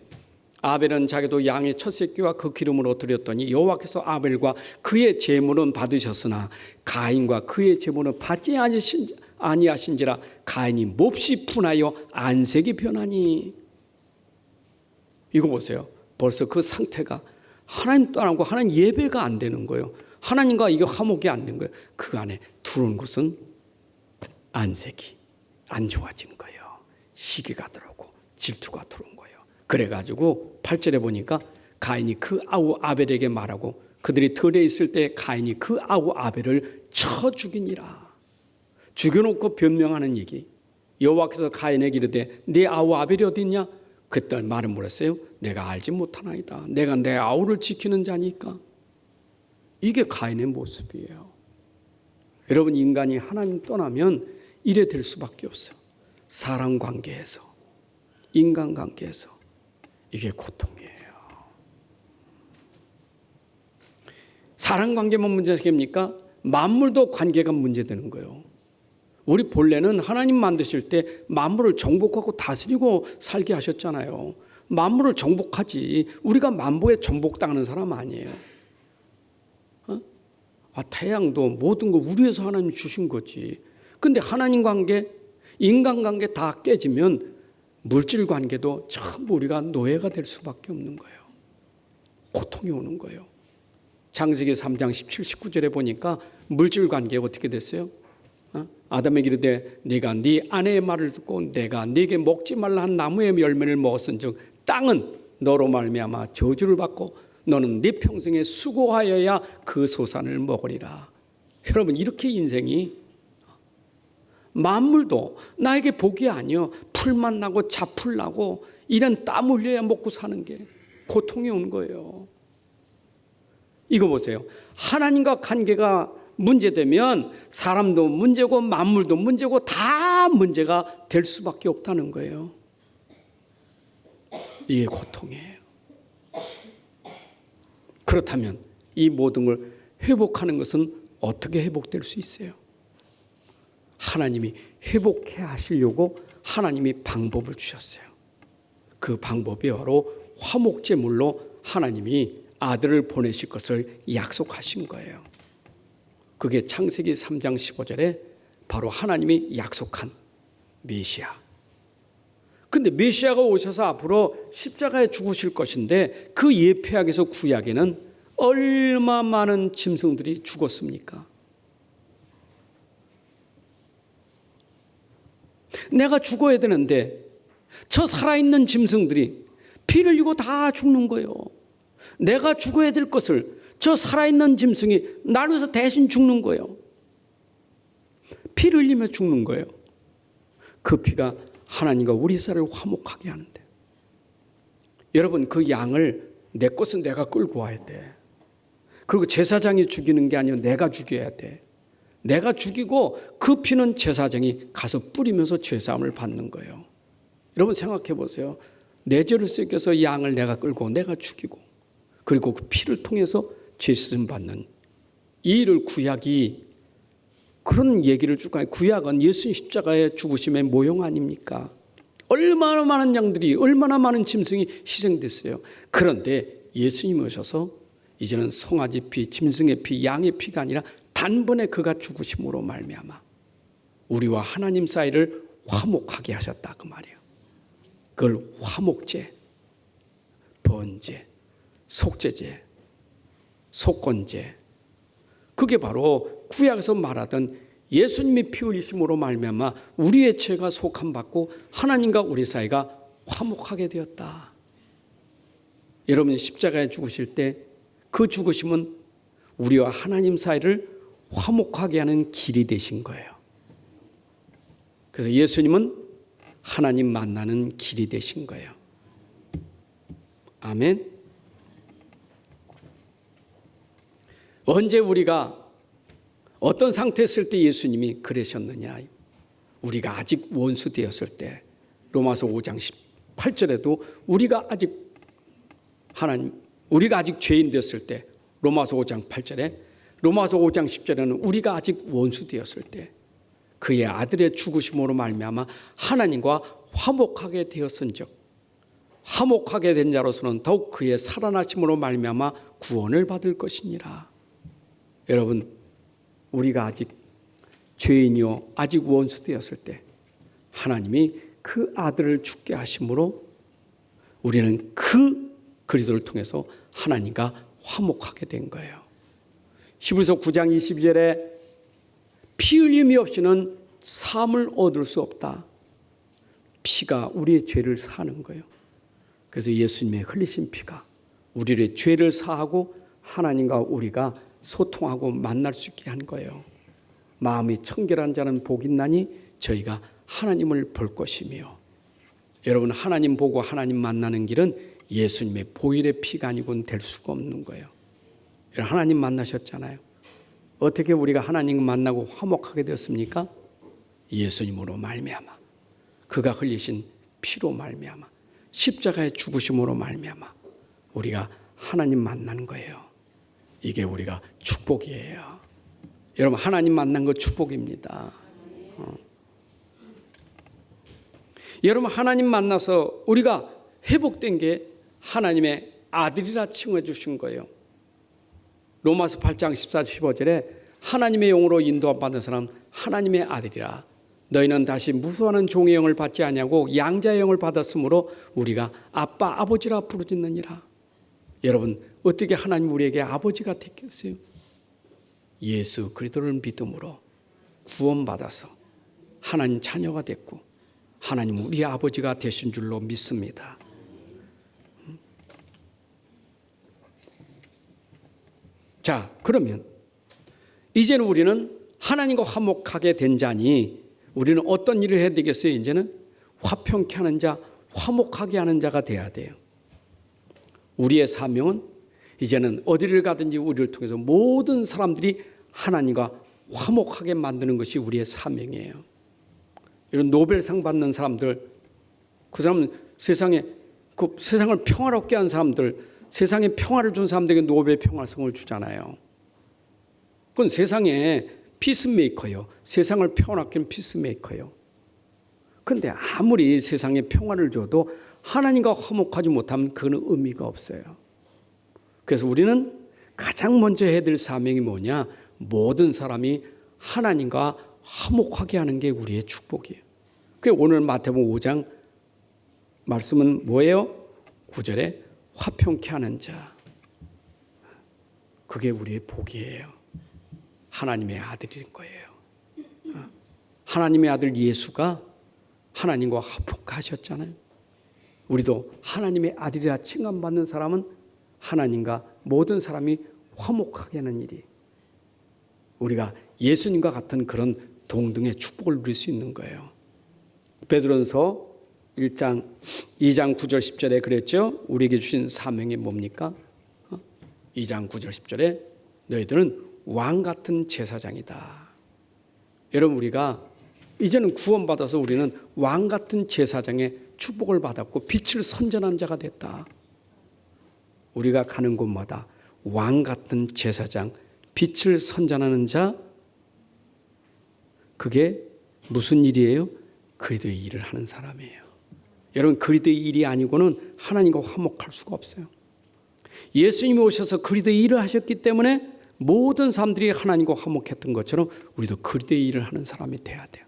Speaker 1: 아벨은 자기도 양의 첫 새끼와 그 기름으로 드렸더니 여호와께서 아벨과 그의 제물은 받으셨으나 가인과 그의 제물은 받지 아니하신지라 가인이 몹시 분하여 안색이 변하니. 이거 보세요. 벌써 그 상태가 하나님 떠나고 하나님 예배가 안 되는 거예요. 하나님과 이게 화목이 안 된 거예요. 그 안에 들어온 것은 안색이 안 좋아진 거예요. 시기가 들어오고 질투가 들어온 거예요. 그래가지고 8절에 보니까 가인이 그 아우 아벨에게 말하고 그들이 들에 있을 때 가인이 그 아우 아벨을 쳐 죽이니라. 죽여놓고 변명하는 얘기. 여호와께서 가인에게 이르되 네 아우 아벨이 어디 있냐? 그때 말은 뭐랬어요? 내가 알지 못하나이다. 내가 내 아우를 지키는 자니까. 이게 가인의 모습이에요. 여러분, 인간이 하나님 떠나면 이래 될 수밖에 없어요. 사람 관계에서, 인간 관계에서. 이게 고통이에요. 사람 관계만 문제입니까? 만물도 관계가 문제되는 거예요. 우리 본래는 하나님 만드실 때 만물을 정복하고 다스리고 살게 하셨잖아요. 만물을 정복하지 우리가 만보에 정복당하는 사람 아니에요. 태양도 모든 거 우리에서 하나님 주신 거지. 근데 하나님 관계, 인간 관계 다 깨지면 물질 관계도 전부 우리가 노예가 될 수밖에 없는 거예요. 고통이 오는 거예요. 창세기 3장 17, 19절에 보니까 물질 관계가 어떻게 됐어요? 아담에게 이르되 네가 네 아내의 말을 듣고 내가 네게 먹지 말라 한 나무의 열매를 먹었은즉 땅은 너로 말미암아 저주를 받고 너는 네 평생에 수고하여야 그 소산을 먹으리라. 여러분, 이렇게 인생이 만물도 나에게 복이 아니요 풀만 나고 잡풀 나고 이런 땀 흘려야 먹고 사는 게 고통이 오는 거예요. 이거 보세요. 하나님과 관계가 문제되면 사람도 문제고 만물도 문제고 다 문제가 될 수밖에 없다는 거예요. 이게 고통이에요. 그렇다면 이 모든 걸 회복하는 것은 어떻게 회복될 수 있어요? 하나님이 회복해 하시려고 하나님이 방법을 주셨어요. 그 방법이 바로 화목제물로 하나님이 아들을 보내실 것을 약속하신 거예요. 그게 창세기 3장 15절에 바로 하나님이 약속한 메시아. 근데 메시아가 오셔서 앞으로 십자가에 죽으실 것인데 그 예표약에서 구약에는 얼마 많은 짐승들이 죽었습니까? 내가 죽어야 되는데 저 살아있는 짐승들이 피를 흘리고 다 죽는 거예요. 내가 죽어야 될 것을 저 살아있는 짐승이 나를 위해서 대신 죽는 거예요. 피를 흘리며 죽는 거예요. 그 피가 하나님과 우리 사이를 화목하게 하는데, 여러분, 그 양을 내 것은 내가 끌고 와야 돼. 그리고 제사장이 죽이는 게 아니라 내가 죽여야 돼. 내가 죽이고 그 피는 제사장이 가서 뿌리면서 죄사함을 받는 거예요. 여러분, 생각해 보세요. 내 죄를 씻겨서 양을 내가 끌고 내가 죽이고 그리고 그 피를 통해서 죄쓰임 받는 이 일을 구약이 그런 얘기를 쭉 가요. 구약은 예수님 십자가의 죽으심의 모형 아닙니까? 얼마나 많은 양들이, 얼마나 많은 짐승이 희생됐어요. 그런데 예수님이 오셔서 이제는 송아지 피, 짐승의 피, 양의 피가 아니라 단번에 그가 죽으심으로 말미암아 우리와 하나님 사이를 화목하게 하셨다, 그 말이에요. 그걸 화목제, 번제, 속죄제, 속건제, 그게 바로 구약에서 말하던 예수님이 피 흘리심으로 말미암아 우리의 죄가 속함 받고 하나님과 우리 사이가 화목하게 되었다. 여러분, 십자가에 죽으실 때 그 죽으심은 우리와 하나님 사이를 화목하게 하는 길이 되신 거예요. 그래서 예수님은 하나님 만나는 길이 되신 거예요. 아멘. 언제 우리가 어떤 상태에 있을 때 예수님이 그러셨느냐? 우리가 아직 원수 되었을 때, 로마서 5장 18절에도 우리가 아직 죄인 되었을 때, 로마서 5장 8절에, 로마서 5장 10절에는 우리가 아직 원수 되었을 때 그의 아들의 죽으심으로 말미암아 하나님과 화목하게 되었은즉 화목하게 된 자로서는 더욱 그의 살아나심으로 말미암아 구원을 받을 것이니라. 여러분, 우리가 아직 죄인이요 아직 원수 되었을 때 하나님이 그 아들을 죽게 하심으로 우리는 그 그리스도를 통해서 하나님과 화목하게 된 거예요. 히브리서 9장 22절에 피 흘림이 없이는 삶을 얻을 수 없다. 피가 우리의 죄를 사하는 거예요. 그래서 예수님의 흘리신 피가 우리의 죄를 사하고 하나님과 우리가 소통하고 만날 수 있게 한 거예요. 마음이 청결한 자는 복이 있나니 저희가 하나님을 볼 것이며. 여러분, 하나님 보고 하나님 만나는 길은 예수님의 보혈의 피가 아니고는 될 수가 없는 거예요. 하나님 만나셨잖아요. 어떻게 우리가 하나님을 만나고 화목하게 되었습니까? 예수님으로 말미암아, 그가 흘리신 피로 말미암아, 십자가의 죽으심으로 말미암아 우리가 하나님 만나는 거예요. 이게 우리가 축복이에요. 여러분, 하나님 만난 거 축복입니다. 여러분, 하나님 만나서 우리가 회복된 게 하나님의 아들이라 칭해 주신 거예요. 로마서 8장 14, 15절에 하나님의 영으로 인도받은 사람 하나님의 아들이라. 너희는 다시 무수하는 종의 영을 받지 아니하고 양자의 영을 받았으므로 우리가 아빠 아버지라 부르짖느니라. 여러분, 어떻게 하나님 우리에게 아버지가 됐겠어요? 예수 그리스도를 믿음으로 구원받아서 하나님 자녀가 됐고 하나님 우리의 아버지가 되신 줄로 믿습니다. 자, 그러면 이제는 우리는 하나님과 화목하게 된 자니 우리는 어떤 일을 해야 되겠어요? 이제는 화평케 하는 자, 화목하게 하는 자가 돼야 돼요. 우리의 사명은 이제는 어디를 가든지 우리를 통해서 모든 사람들이 하나님과 화목하게 만드는 것이 우리의 사명이에요. 이런 노벨상 받는 사람들, 그 사람은 세상에 그 세상을 평화롭게 한 사람들, 세상에 평화를 준 사람들에게 노벨 평화상을 주잖아요. 그건 세상에 피스메이커요. 세상을 평화롭게 하는 피스메이커요. 그런데 아무리 세상에 평화를 줘도 하나님과 화목하지 못하면 그건 의미가 없어요. 그래서 우리는 가장 먼저 해야 될 사명이 뭐냐? 모든 사람이 하나님과 화목하게 하는 게 우리의 축복이에요. 그게 오늘 마태복음 5장 말씀은 뭐예요? 9절에 화평케 하는 자. 그게 우리의 복이에요. 하나님의 아들인 거예요. 하나님의 아들 예수가 하나님과 화목하셨잖아요. 우리도 하나님의 아들이라 칭함받는 사람은 하나님과 모든 사람이 화목하게 하는 일이, 우리가 예수님과 같은 그런 동등의 축복을 누릴 수 있는 거예요. 베드로전서 1장 2장 9절 10절에 그랬죠. 우리에게 주신 사명이 뭡니까? 2장 9절 10절에 너희들은 왕 같은 제사장이다. 여러분, 우리가 이제는 구원받아서 우리는 왕 같은 제사장의 축복을 받았고 빛을 선전한 자가 됐다. 우리가 가는 곳마다 왕 같은 제사장, 빛을 선전하는 자, 그게 무슨 일이에요? 그리스도의 일을 하는 사람이에요. 여러분, 그리스도의 일이 아니고는 하나님과 화목할 수가 없어요. 예수님이 오셔서 그리스도의 일을 하셨기 때문에 모든 사람들이 하나님과 화목했던 것처럼 우리도 그리스도의 일을 하는 사람이 돼야 돼요.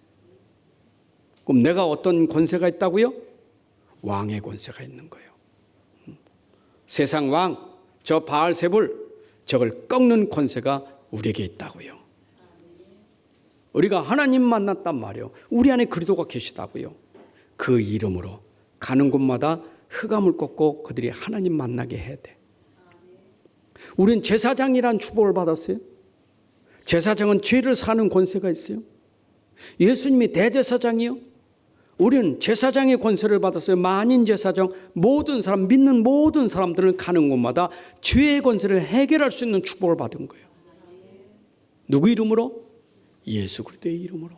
Speaker 1: 그럼 내가 어떤 권세가 있다고요? 왕의 권세가 있는 거예요. 세상 왕, 저 바알세불, 저걸 꺾는 권세가 우리에게 있다고요. 우리가 하나님 만났단 말이에요. 우리 안에 그리스도가 계시다고요. 그 이름으로 가는 곳마다 흑암을 꺾고 그들이 하나님 만나게 해야 돼. 우린 제사장이란 축복을 받았어요. 제사장은 죄를 사는 권세가 있어요. 예수님이 대제사장이요. 우리는 제사장의 권세를 받았어요. 만인 제사장, 모든 사람, 믿는 모든 사람들은 가는 곳마다 죄의 권세를 해결할 수 있는 축복을 받은 거예요. 누구 이름으로? 예수 그리스도의 이름으로.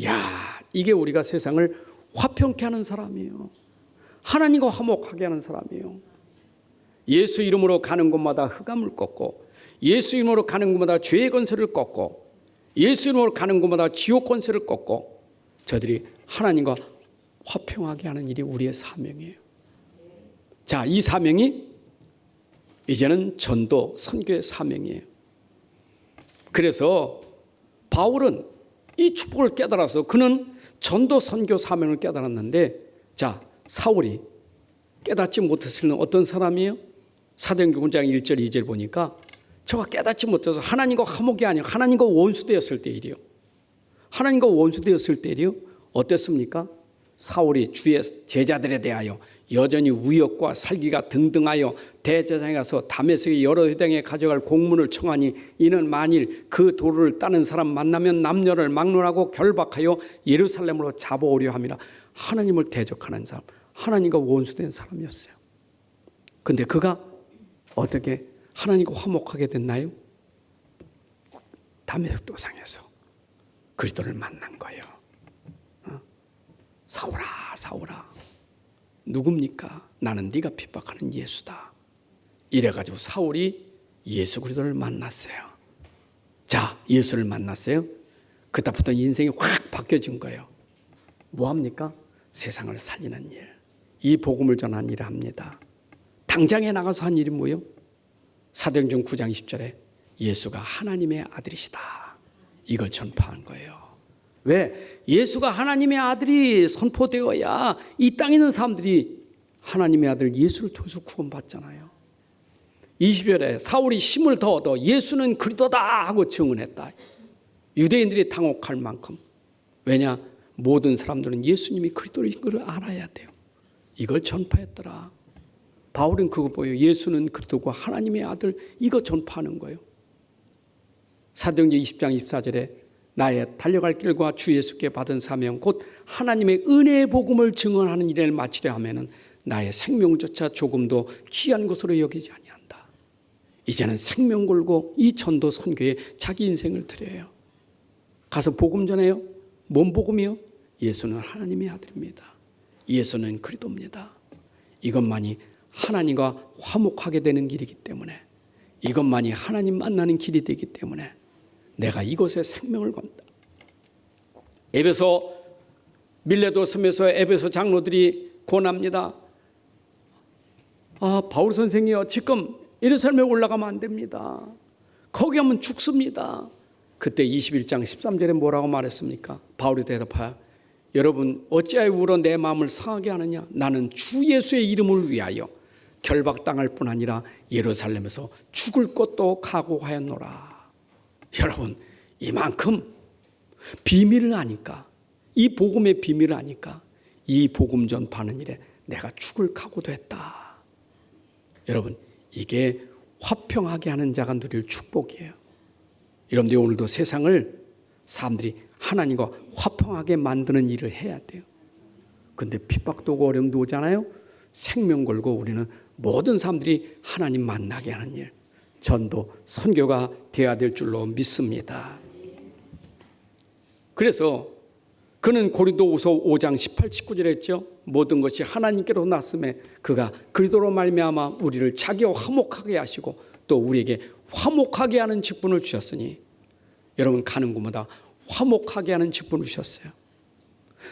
Speaker 1: 야, 이게 우리가 세상을 화평케 하는 사람이에요. 하나님과 화목하게 하는 사람이에요. 예수 이름으로 가는 곳마다 흑암을 꺾고, 예수 이름으로 가는 곳마다 죄의 권세를 꺾고, 예수 이름으로 가는 곳마다 지옥 권세를 꺾고, 저들이 하나님과 화평하게 하는 일이 우리의 사명이에요. 자, 이 사명이 이제는 전도 선교의 사명이에요. 그래서 바울은 이 축복을 깨달아서 그는 전도 선교 사명을 깨달았는데, 자, 사울이 깨닫지 못했을 때는 어떤 사람이에요? 사도행전 9장 1절 2절 보니까 저가 깨닫지 못해서 하나님과 화목이 아니라 하나님과 원수되었을 때 일이요. 하나님과 원수되었을 때 일이요. 어땠습니까? 사울이 주의 제자들에 대하여 여전히 우역과 살기가 등등하여 대제사장에 가서 다메섹의 여러 회당에 가져갈 공문을 청하니 이는 만일 그 도를 따는 사람 만나면 남녀를 막론하고 결박하여 예루살렘으로 잡아오려 함이라. 하나님을 대적하는 사람, 하나님과 원수된 사람이었어요. 근데 그가 어떻게 하나님과 화목하게 됐나요? 다메섹 도상에서 그리스도를 만난 거예요. 사울아, 사울아, 누굽니까? 나는 네가 핍박하는 예수다. 이래가지고 사울이 예수 그리스도를 만났어요. 자, 예수를 만났어요. 그때부터 인생이 확 바뀌어진 거예요. 뭐합니까? 세상을 살리는 일, 이 복음을 전하는 일을 합니다. 당장에 나가서 한 일이 뭐예요? 사도행전 9장 10절에 예수가 하나님의 아들이시다, 이걸 전파한 거예요. 왜? 예수가 하나님의 아들이 선포되어야 이 땅에 있는 사람들이 하나님의 아들 예수를 통해서 구원받잖아요. 20절에 사울이 힘을 더 얻어 예수는 그리스도다 하고 증언했다. 유대인들이 당혹할 만큼. 왜냐? 모든 사람들은 예수님이 그리스도인 걸 알아야 돼요. 이걸 전파했더라. 바울은 그거 보여. 예수는 그리스도고 하나님의 아들, 이거 전파하는 거예요. 사도행전 20장 24절에 나의 달려갈 길과 주 예수께 받은 사명 곧 하나님의 은혜의 복음을 증언하는 일을 마치려 하면은 나의 생명조차 조금도 귀한 것으로 여기지 아니한다. 이제는 생명 걸고 이 전도 선교에 자기 인생을 드려요. 가서 복음 전해요. 뭔 복음이요? 예수는 하나님의 아들입니다. 예수는 그리스도입니다. 이것만이 하나님과 화목하게 되는 길이기 때문에, 이것만이 하나님 만나는 길이 되기 때문에 내가 이곳에 생명을 건다. 에베소 밀레도 섬에서 에베소 장로들이 권합니다. 바울 선생이요, 지금 예루살렘에 올라가면 안 됩니다. 거기 가면 죽습니다. 그때 21장 13절에 뭐라고 말했습니까? 바울이 대답하여 여러분 어찌하여 울어 내 마음을 상하게 하느냐? 나는 주 예수의 이름을 위하여 결박당할 뿐 아니라 예루살렘에서 죽을 것도 각오하였노라. 여러분, 이만큼 비밀을 아니까, 이 복음의 비밀을 아니까 이 복음 전파하는 일에 내가 죽을 각오도 했다. 여러분, 이게 화평하게 하는 자가 누릴 축복이에요. 여러분들이 오늘도 세상을 사람들이 하나님과 화평하게 만드는 일을 해야 돼요. 근데 핍박도 오고 어려움도 오잖아요. 생명 걸고 우리는 모든 사람들이 하나님 만나게 하는 일, 전도, 선교가 되어야 될 줄로 믿습니다. 그래서 그는 고린도후서 5장 18, 19절에 했죠. 모든 것이 하나님께로 났음에 그가 그리스도로 말미암아 우리를 자기와 화목하게 하시고 또 우리에게 화목하게 하는 직분을 주셨으니, 여러분 가는 곳마다 화목하게 하는 직분을 주셨어요.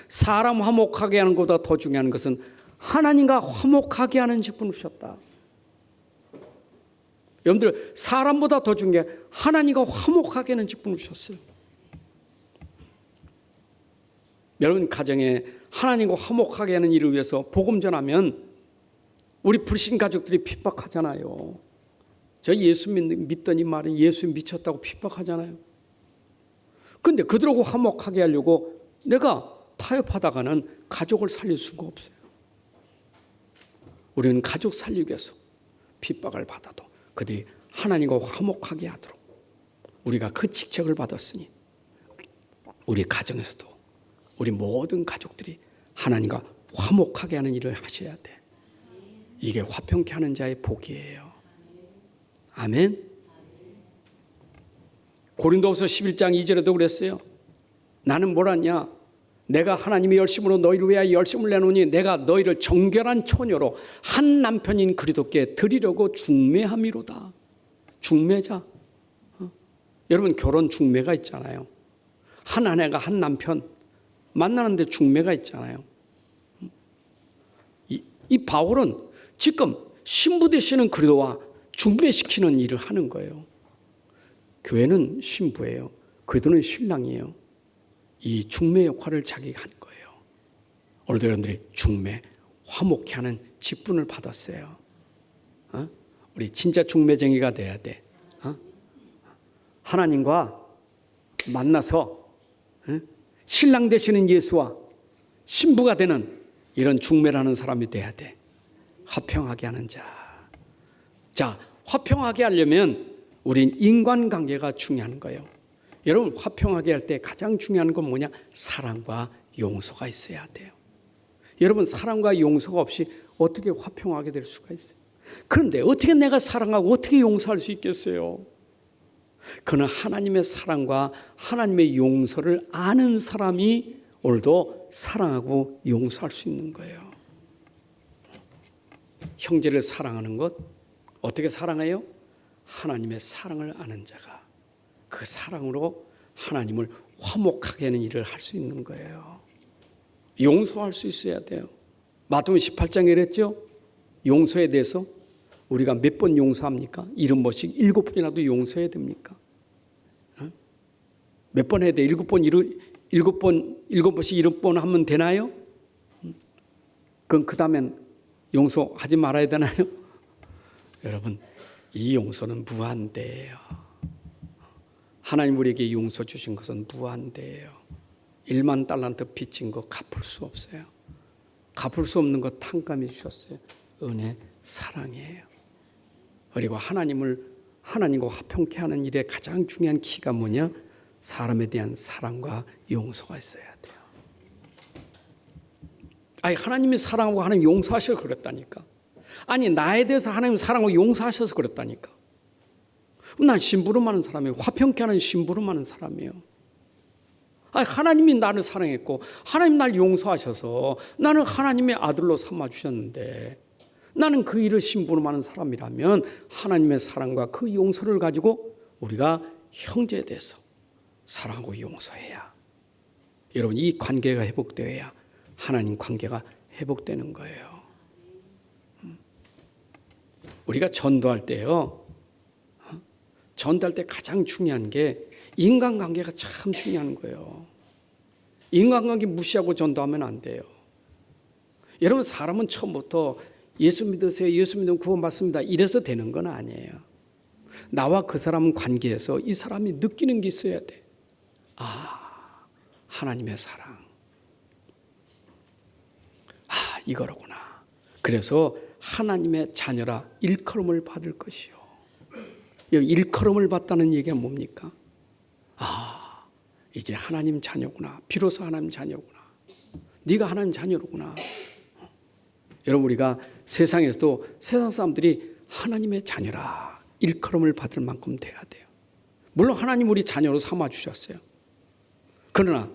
Speaker 1: 사람 화목하게 하는 것보다 더 중요한 것은 하나님과 화목하게 하는 직분을 주셨다. 여러분들, 사람보다 더 중요한 게 하나님과 화목하게 하는 직분을 주셨어요. 여러분 가정에 하나님과 화목하게 하는 일을 위해서 복음 전하면 우리 불신 가족들이 핍박하잖아요. 저 예수 믿더니 말이 예수 미쳤다고 핍박하잖아요. 그런데 그들하고 화목하게 하려고 내가 타협하다가는 가족을 살릴 수가 없어요. 우리는 가족 살리기 위해서 핍박을 받아도 그들이 하나님과 화목하게 하도록 우리가 그 직책을 받았으니 우리 가정에서도 우리 모든 가족들이 하나님과 화목하게 하는 일을 하셔야 돼. 이게 화평케 하는 자의 복이에요. 아멘. 고린도후서 11장 2절에도 그랬어요. 나는 뭐라냐? 내가 하나님의 열심으로 너희를 위하여 열심을 내노니 내가 너희를 정결한 처녀로 한 남편인 그리스도께 드리려고 중매함이로다. 중매자. 여러분 결혼 중매가 있잖아요. 한 아내가 한 남편 만나는데 중매가 있잖아요. 이 바울은 지금 신부 되시는 그리스도와 중매시키는 일을 하는 거예요. 교회는 신부예요. 그리스도는 신랑이에요. 이 중매 역할을 자기가 한 거예요. 오늘도 여러분들이 중매, 화목케 하는 직분을 받았어요. 우리 진짜 중매쟁이가 돼야 돼. 하나님과 만나서 신랑 되시는 예수와 신부가 되는 이런 중매를 하는 사람이 돼야 돼. 화평하게 하는 자. 자, 화평하게 하려면 우린 인간관계가 중요한 거예요. 여러분, 화평하게 할 때 가장 중요한 건 뭐냐? 사랑과 용서가 있어야 돼요. 여러분, 사랑과 용서가 없이 어떻게 화평하게 될 수가 있어요? 그런데 어떻게 내가 사랑하고 어떻게 용서할 수 있겠어요? 그는 하나님의 사랑과 하나님의 용서를 아는 사람이 오늘도 사랑하고 용서할 수 있는 거예요. 형제를 사랑하는 것, 어떻게 사랑해요? 하나님의 사랑을 아는 자가 그 사랑으로 하나님을 화목하게 하는 일을 할 수 있는 거예요. 용서할 수 있어야 돼요. 마태복음 18장에 이랬죠? 용서에 대해서 우리가 몇 번 용서합니까? 70번씩 7번이라도 용서해야 됩니까? 몇 번 해야 돼? 7번씩 7번 하면 되나요? 그럼 그 다음엔 용서하지 말아야 되나요? 여러분, 이 용서는 무한대예요. 하나님 우리에게 용서 주신 것은 무한대예요. 1만 달란트 빚진 거 갚을 수 없어요. 갚을 수 없는 거 탕감해 주셨어요. 은혜, 사랑이에요. 그리고 하나님과 화평케 하는 일에 가장 중요한 키가 뭐냐? 사람에 대한 사랑과 용서가 있어야 돼요. 아니, 하나님이 사랑하고 하나님 용서하셔서 그랬다니까. 아니, 나에 대해서 하나님 사랑하고 용서하셔서 그랬다니까. 난 심부름 하는 사람이에요. 화평케 하는 심부름 하는 사람이에요. 아니, 하나님이 나를 사랑했고 하나님 날 용서하셔서 나는 하나님의 아들로 삼아주셨는데 나는 그 일을 심부름하는 사람이라면 하나님의 사랑과 그 용서를 가지고 우리가 형제에 대해서 사랑하고 용서해야, 여러분, 이 관계가 회복되어야 하나님 관계가 회복되는 거예요. 우리가 전도할 때요, 전도할 때 가장 중요한 게 인간관계가 참 중요한 거예요. 인간관계 무시하고 전도하면 안 돼요. 여러분, 사람은 처음부터 예수 믿으세요, 예수 믿으면 구원받습니다, 이래서 되는 건 아니에요. 나와 그 사람 관계에서 이 사람이 느끼는 게 있어야 돼. 아, 하나님의 사랑. 아, 이거로구나. 그래서 하나님의 자녀라 일컬음을 받을 것이요. 여기 일컬음을 받다는 얘기가 뭡니까? 아, 이제 하나님 자녀구나. 비로소 하나님 자녀구나. 네가 하나님 자녀로구나. 여러분, 우리가 세상에서도 세상 사람들이 하나님의 자녀라 일컬음을 받을 만큼 돼야 돼요. 물론 하나님 우리 자녀로 삼아주셨어요. 그러나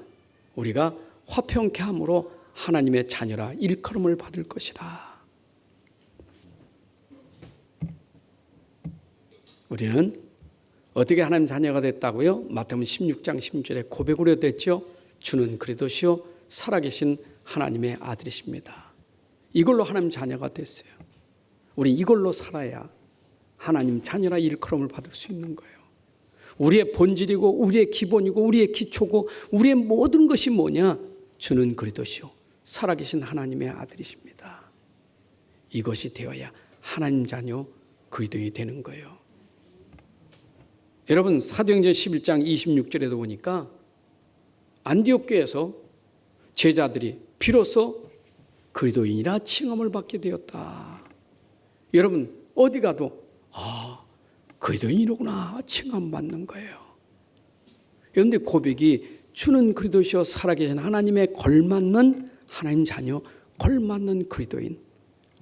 Speaker 1: 우리가 화평케 함으로 하나님의 자녀라 일컬음을 받을 것이라. 우리는 어떻게 하나님 자녀가 됐다고요? 마태복음 16장 16절에 고백으로 됐죠. 주는 그리스도시요 살아계신 하나님의 아들이십니다. 이걸로 하나님 자녀가 됐어요. 우리 이걸로 살아야 하나님 자녀라 일컬음을 받을 수 있는 거예요. 우리의 본질이고 우리의 기본이고 우리의 기초고 우리의 모든 것이 뭐냐? 주는 그리스도시요 살아계신 하나님의 아들이십니다. 이것이 되어야 하나님 자녀 그리스도인이 되는 거예요. 여러분, 사도행전 11장 26절에도 보니까 안디옥 교회에서 제자들이 비로소 그리스도인이라 칭함을 받게 되었다. 여러분, 어디 가도 그리스도인이로구나 칭함받는 거예요. 그런데 고백이 주는 그리스도시요 살아계신 하나님의 걸맞는 하나님 자녀, 걸맞는 그리스도인.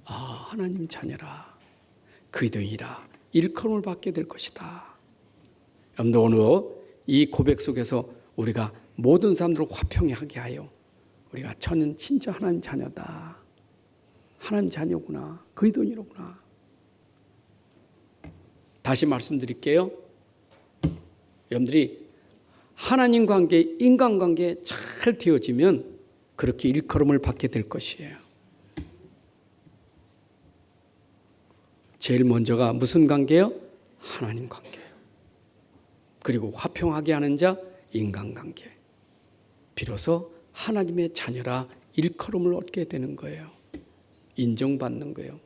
Speaker 1: 아, 하나님 자녀라 그리스도인이라 일컬음을 받게 될 것이다. 여러분, 오늘 이 고백 속에서 우리가 모든 사람들을 화평하게 하여 우리가 저는 진짜 하나님 자녀다. 하나님 자녀구나. 그리스도인이로구나. 다시 말씀드릴게요. 여러분들이 하나님 관계, 인간 관계 잘 되어지면 그렇게 일컬음을 받게 될 것이에요. 제일 먼저가 무슨 관계요? 하나님 관계. 그리고 화평하게 하는 자, 인간관계. 비로소 하나님의 자녀라 일컬음을 얻게 되는 거예요. 인정받는 거예요.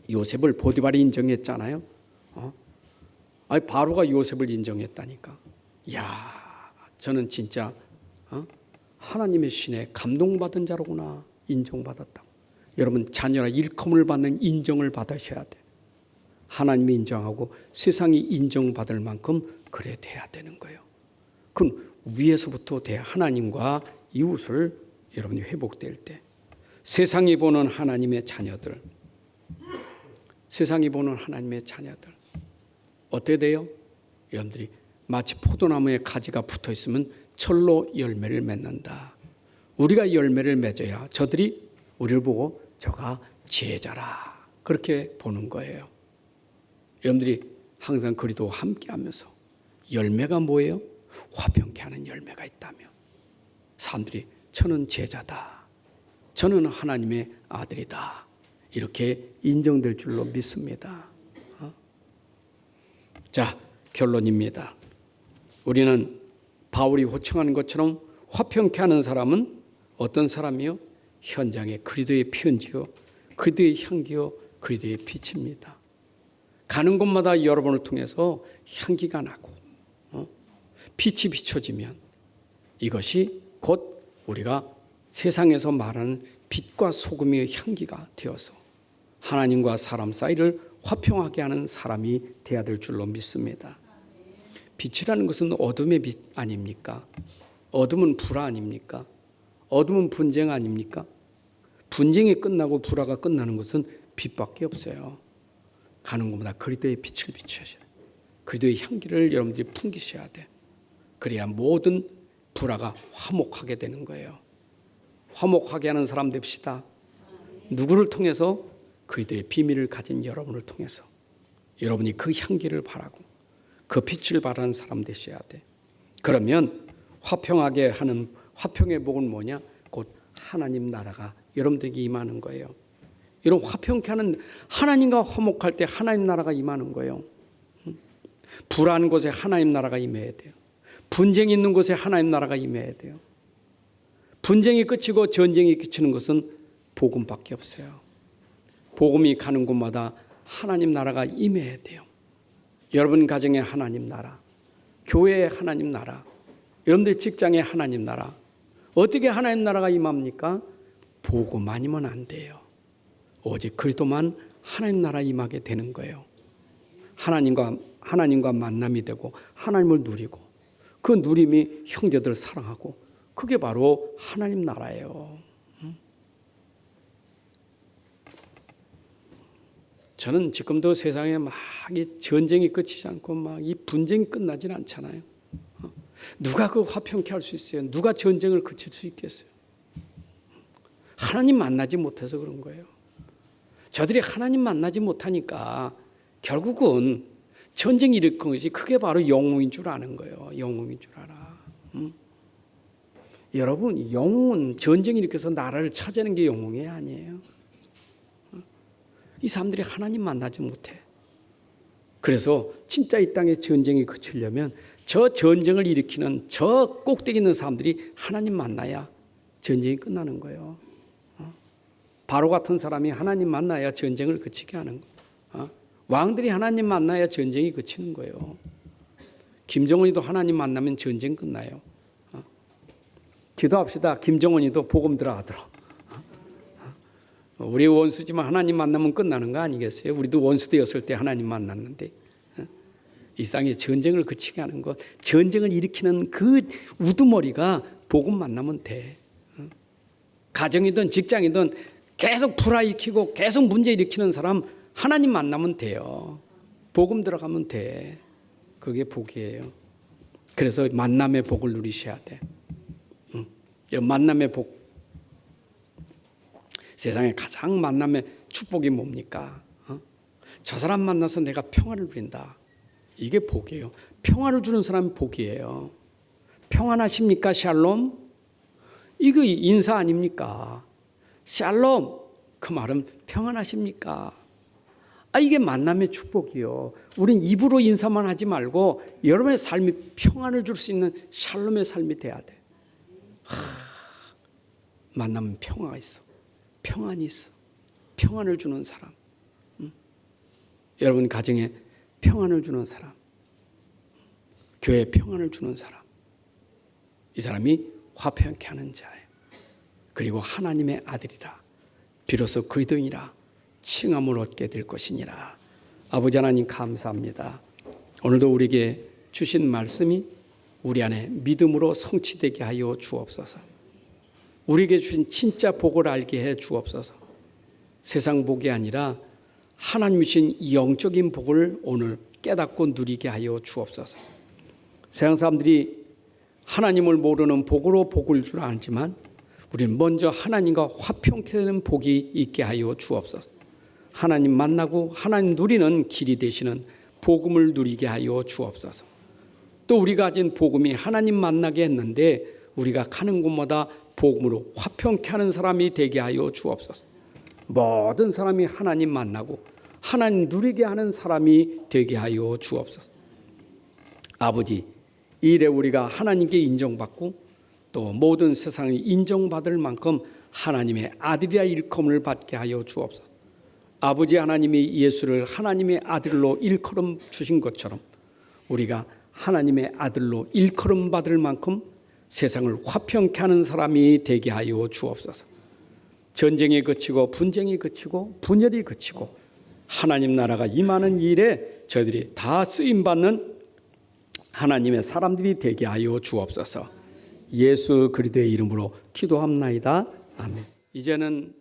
Speaker 1: 요셉을 보디발이 인정했잖아요. 아니, 바로가 요셉을 인정했다니까. 이야, 저는 진짜 하나님의 신에 감동받은 자로구나 인정받았다. 여러분 자녀라 일컬음을 받는 인정을 받으셔야 돼. 하나님이 인정하고 세상이 인정받을 만큼 그래 돼야 되는 거예요. 그럼 위에서부터 돼야 하나님과 이웃을 여러분이 회복될 때 세상이 보는 하나님의 자녀들, 세상이 보는 하나님의 자녀들 어떻게 돼요? 여러분들이 마치 포도나무에 가지가 붙어 있으면 철로 열매를 맺는다. 우리가 열매를 맺어야 저들이 우리를 보고 저가 지혜자라 그렇게 보는 거예요. 여러분들이 항상 그리도 함께하면서 열매가 뭐예요? 화평케 하는 열매가 있다며 사람들이 저는 제자다, 저는 하나님의 아들이다 이렇게 인정될 줄로 믿습니다. 자, 결론입니다. 우리는 바울이 호청하는 것처럼 화평케 하는 사람은 어떤 사람이요? 현장에 그리스도의 피은지요, 그리스도의 향기요, 그리스도의 빛입니다. 가는 곳마다 여러분을 통해서 향기가 나고 빛이 비춰지면 이것이 곧 우리가 세상에서 말하는 빛과 소금의 향기가 되어서 하나님과 사람 사이를 화평하게 하는 사람이 되어야 될 줄로 믿습니다. 빛이라는 것은 어둠의 빛 아닙니까? 어둠은 불화 아닙니까? 어둠은 분쟁 아닙니까? 분쟁이 끝나고 불화가 끝나는 것은 빛밖에 없어요. 가는 곳마다 그리스도의 빛을 비추셔야 돼. 그리스도의 향기를 여러분들이 풍기셔야 돼. 그래야 모든 불화가 화목하게 되는 거예요. 화목하게 하는 사람 됩시다. 누구를 통해서? 그리스도의 비밀을 가진 여러분을 통해서 여러분이 그 향기를 바라고 그 빛을 바라는 사람 되셔야 돼. 그러면 화평하게 하는 화평의 복은 뭐냐? 곧 하나님 나라가 여러분들에게 임하는 거예요. 이런 화평케 하는 하나님과 화목할 때 하나님 나라가 임하는 거예요. 불안한 곳에 하나님 나라가 임해야 돼요. 분쟁이 있는 곳에 하나님 나라가 임해야 돼요. 분쟁이 끝이고 전쟁이 그치는 것은 복음밖에 없어요. 복음이 가는 곳마다 하나님 나라가 임해야 돼요. 여러분 가정의 하나님 나라, 교회의 하나님 나라, 여러분들 직장의 하나님 나라. 어떻게 하나님 나라가 임합니까? 복음 아니면 안 돼요. 오직 그리스도만 하나님 나라 임하게 되는 거예요. 하나님과 만남이 되고 하나님을 누리고 그 누림이 형제들 사랑하고 그게 바로 하나님 나라예요. 저는 지금도 세상에 막 이 전쟁이 끝이지 않고 막 이 분쟁이 끝나질 않잖아요. 누가 그 화평케 할 수 있어요? 누가 전쟁을 그칠 수 있겠어요? 하나님 만나지 못해서 그런 거예요. 저들이 하나님 만나지 못하니까 결국은 전쟁이 일으킨 것이 그게 바로 영웅인 줄 아는 거예요. 영웅인 줄 알아. 여러분, 영웅은 전쟁이 일으켜서 나라를 차지하는 게 영웅이 아니에요. 이 사람들이 하나님 만나지 못해. 그래서 진짜 이 땅에 전쟁이 그치려면 저 전쟁을 일으키는 저 꼭대기 있는 사람들이 하나님 만나야 전쟁이 끝나는 거예요. 바로 같은 사람이 하나님 만나야 전쟁을 그치게 하는 거예요. 왕들이 하나님 만나야 전쟁이 그치는 거예요. 김정은이도 하나님 만나면 전쟁 끝나요. 기도합시다. 김정은이도 복음 들어가도록. 우리 원수지만 하나님 만나면 끝나는 거 아니겠어요? 우리도 원수 되었을 때 하나님 만났는데 이 땅에 전쟁을 그치게 하는 것, 전쟁을 일으키는 그 우두머리가 복음 만나면 돼. 가정이든 직장이든 계속 불화일으키고 계속 문제 일으키는 사람 하나님 만나면 돼요. 복음 들어가면 돼. 그게 복이에요. 그래서 만남의 복을 누리셔야 돼. 만남의 복. 세상에 가장 만남의 축복이 뭡니까? 저 사람 만나서 내가 평화를 누린다. 이게 복이에요. 평화를 주는 사람이 복이에요. 평안하십니까? 샬롬? 이거 인사 아닙니까? 샬롬. 그 말은 평안하십니까? 이게 만남의 축복이요. 우린 입으로 인사만 하지 말고 여러분의 삶이 평안을 줄 수 있는 샬롬의 삶이 돼야 돼. 만나면 평화가 있어. 평안이 있어. 평안을 주는 사람. 여러분 가정에 평안을 주는 사람. 교회에 평안을 주는 사람. 이 사람이 화평케 하는 자예요. 그리고 하나님의 아들이라 비로소 그리스도인이라 칭함을 얻게 될 것이니라. 아버지 하나님 감사합니다. 오늘도 우리에게 주신 말씀이 우리 안에 믿음으로 성취되게 하여 주옵소서. 우리에게 주신 진짜 복을 알게 해 주옵소서. 세상 복이 아니라 하나님 주신 영적인 복을 오늘 깨닫고 누리게 하여 주옵소서. 세상 사람들이 하나님을 모르는 복으로 복을 줄 알지만 우리는 먼저 하나님과 화평케 되는 복이 있게 하여 주옵소서. 하나님 만나고 하나님 누리는 길이 되시는 복음을 누리게 하여 주옵소서. 또 우리가 가진 복음이 하나님 만나게 했는데 우리가 가는 곳마다 복음으로 화평케 하는 사람이 되게 하여 주옵소서. 모든 사람이 하나님 만나고 하나님 누리게 하는 사람이 되게 하여 주옵소서. 아버지, 이 일에 우리가 하나님께 인정받고 또 모든 세상이 인정받을 만큼 하나님의 아들이라 일컬음을 받게 하여 주옵소서. 아버지 하나님이 예수를 하나님의 아들로 일컬음 주신 것처럼 우리가 하나님의 아들로 일컬음 받을 만큼 세상을 화평케 하는 사람이 되게 하여 주옵소서. 전쟁이 그치고 분쟁이 그치고 분열이 그치고 하나님 나라가 임하는 일에 저희들이 다 쓰임받는 하나님의 사람들이 되게 하여 주옵소서. 예수 그리스도의 이름으로 기도합나이다. 아멘. 이제는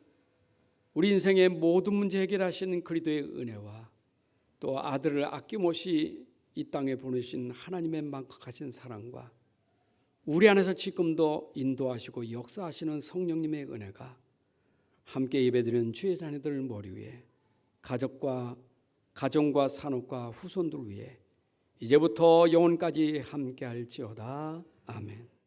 Speaker 1: 우리 인생의 모든 문제 해결하시는 그리스도의 은혜와 또 아들을 아낌없이 이 땅에 보내신 하나님의 만극하신 사랑과 우리 안에서 지금도 인도하시고 역사하시는 성령님의 은혜가 함께 예배드리는 주의 자녀들 머리 위에 가정과 산업과 후손들 위에 이제부터 영원까지 함께할지어다. 아멘.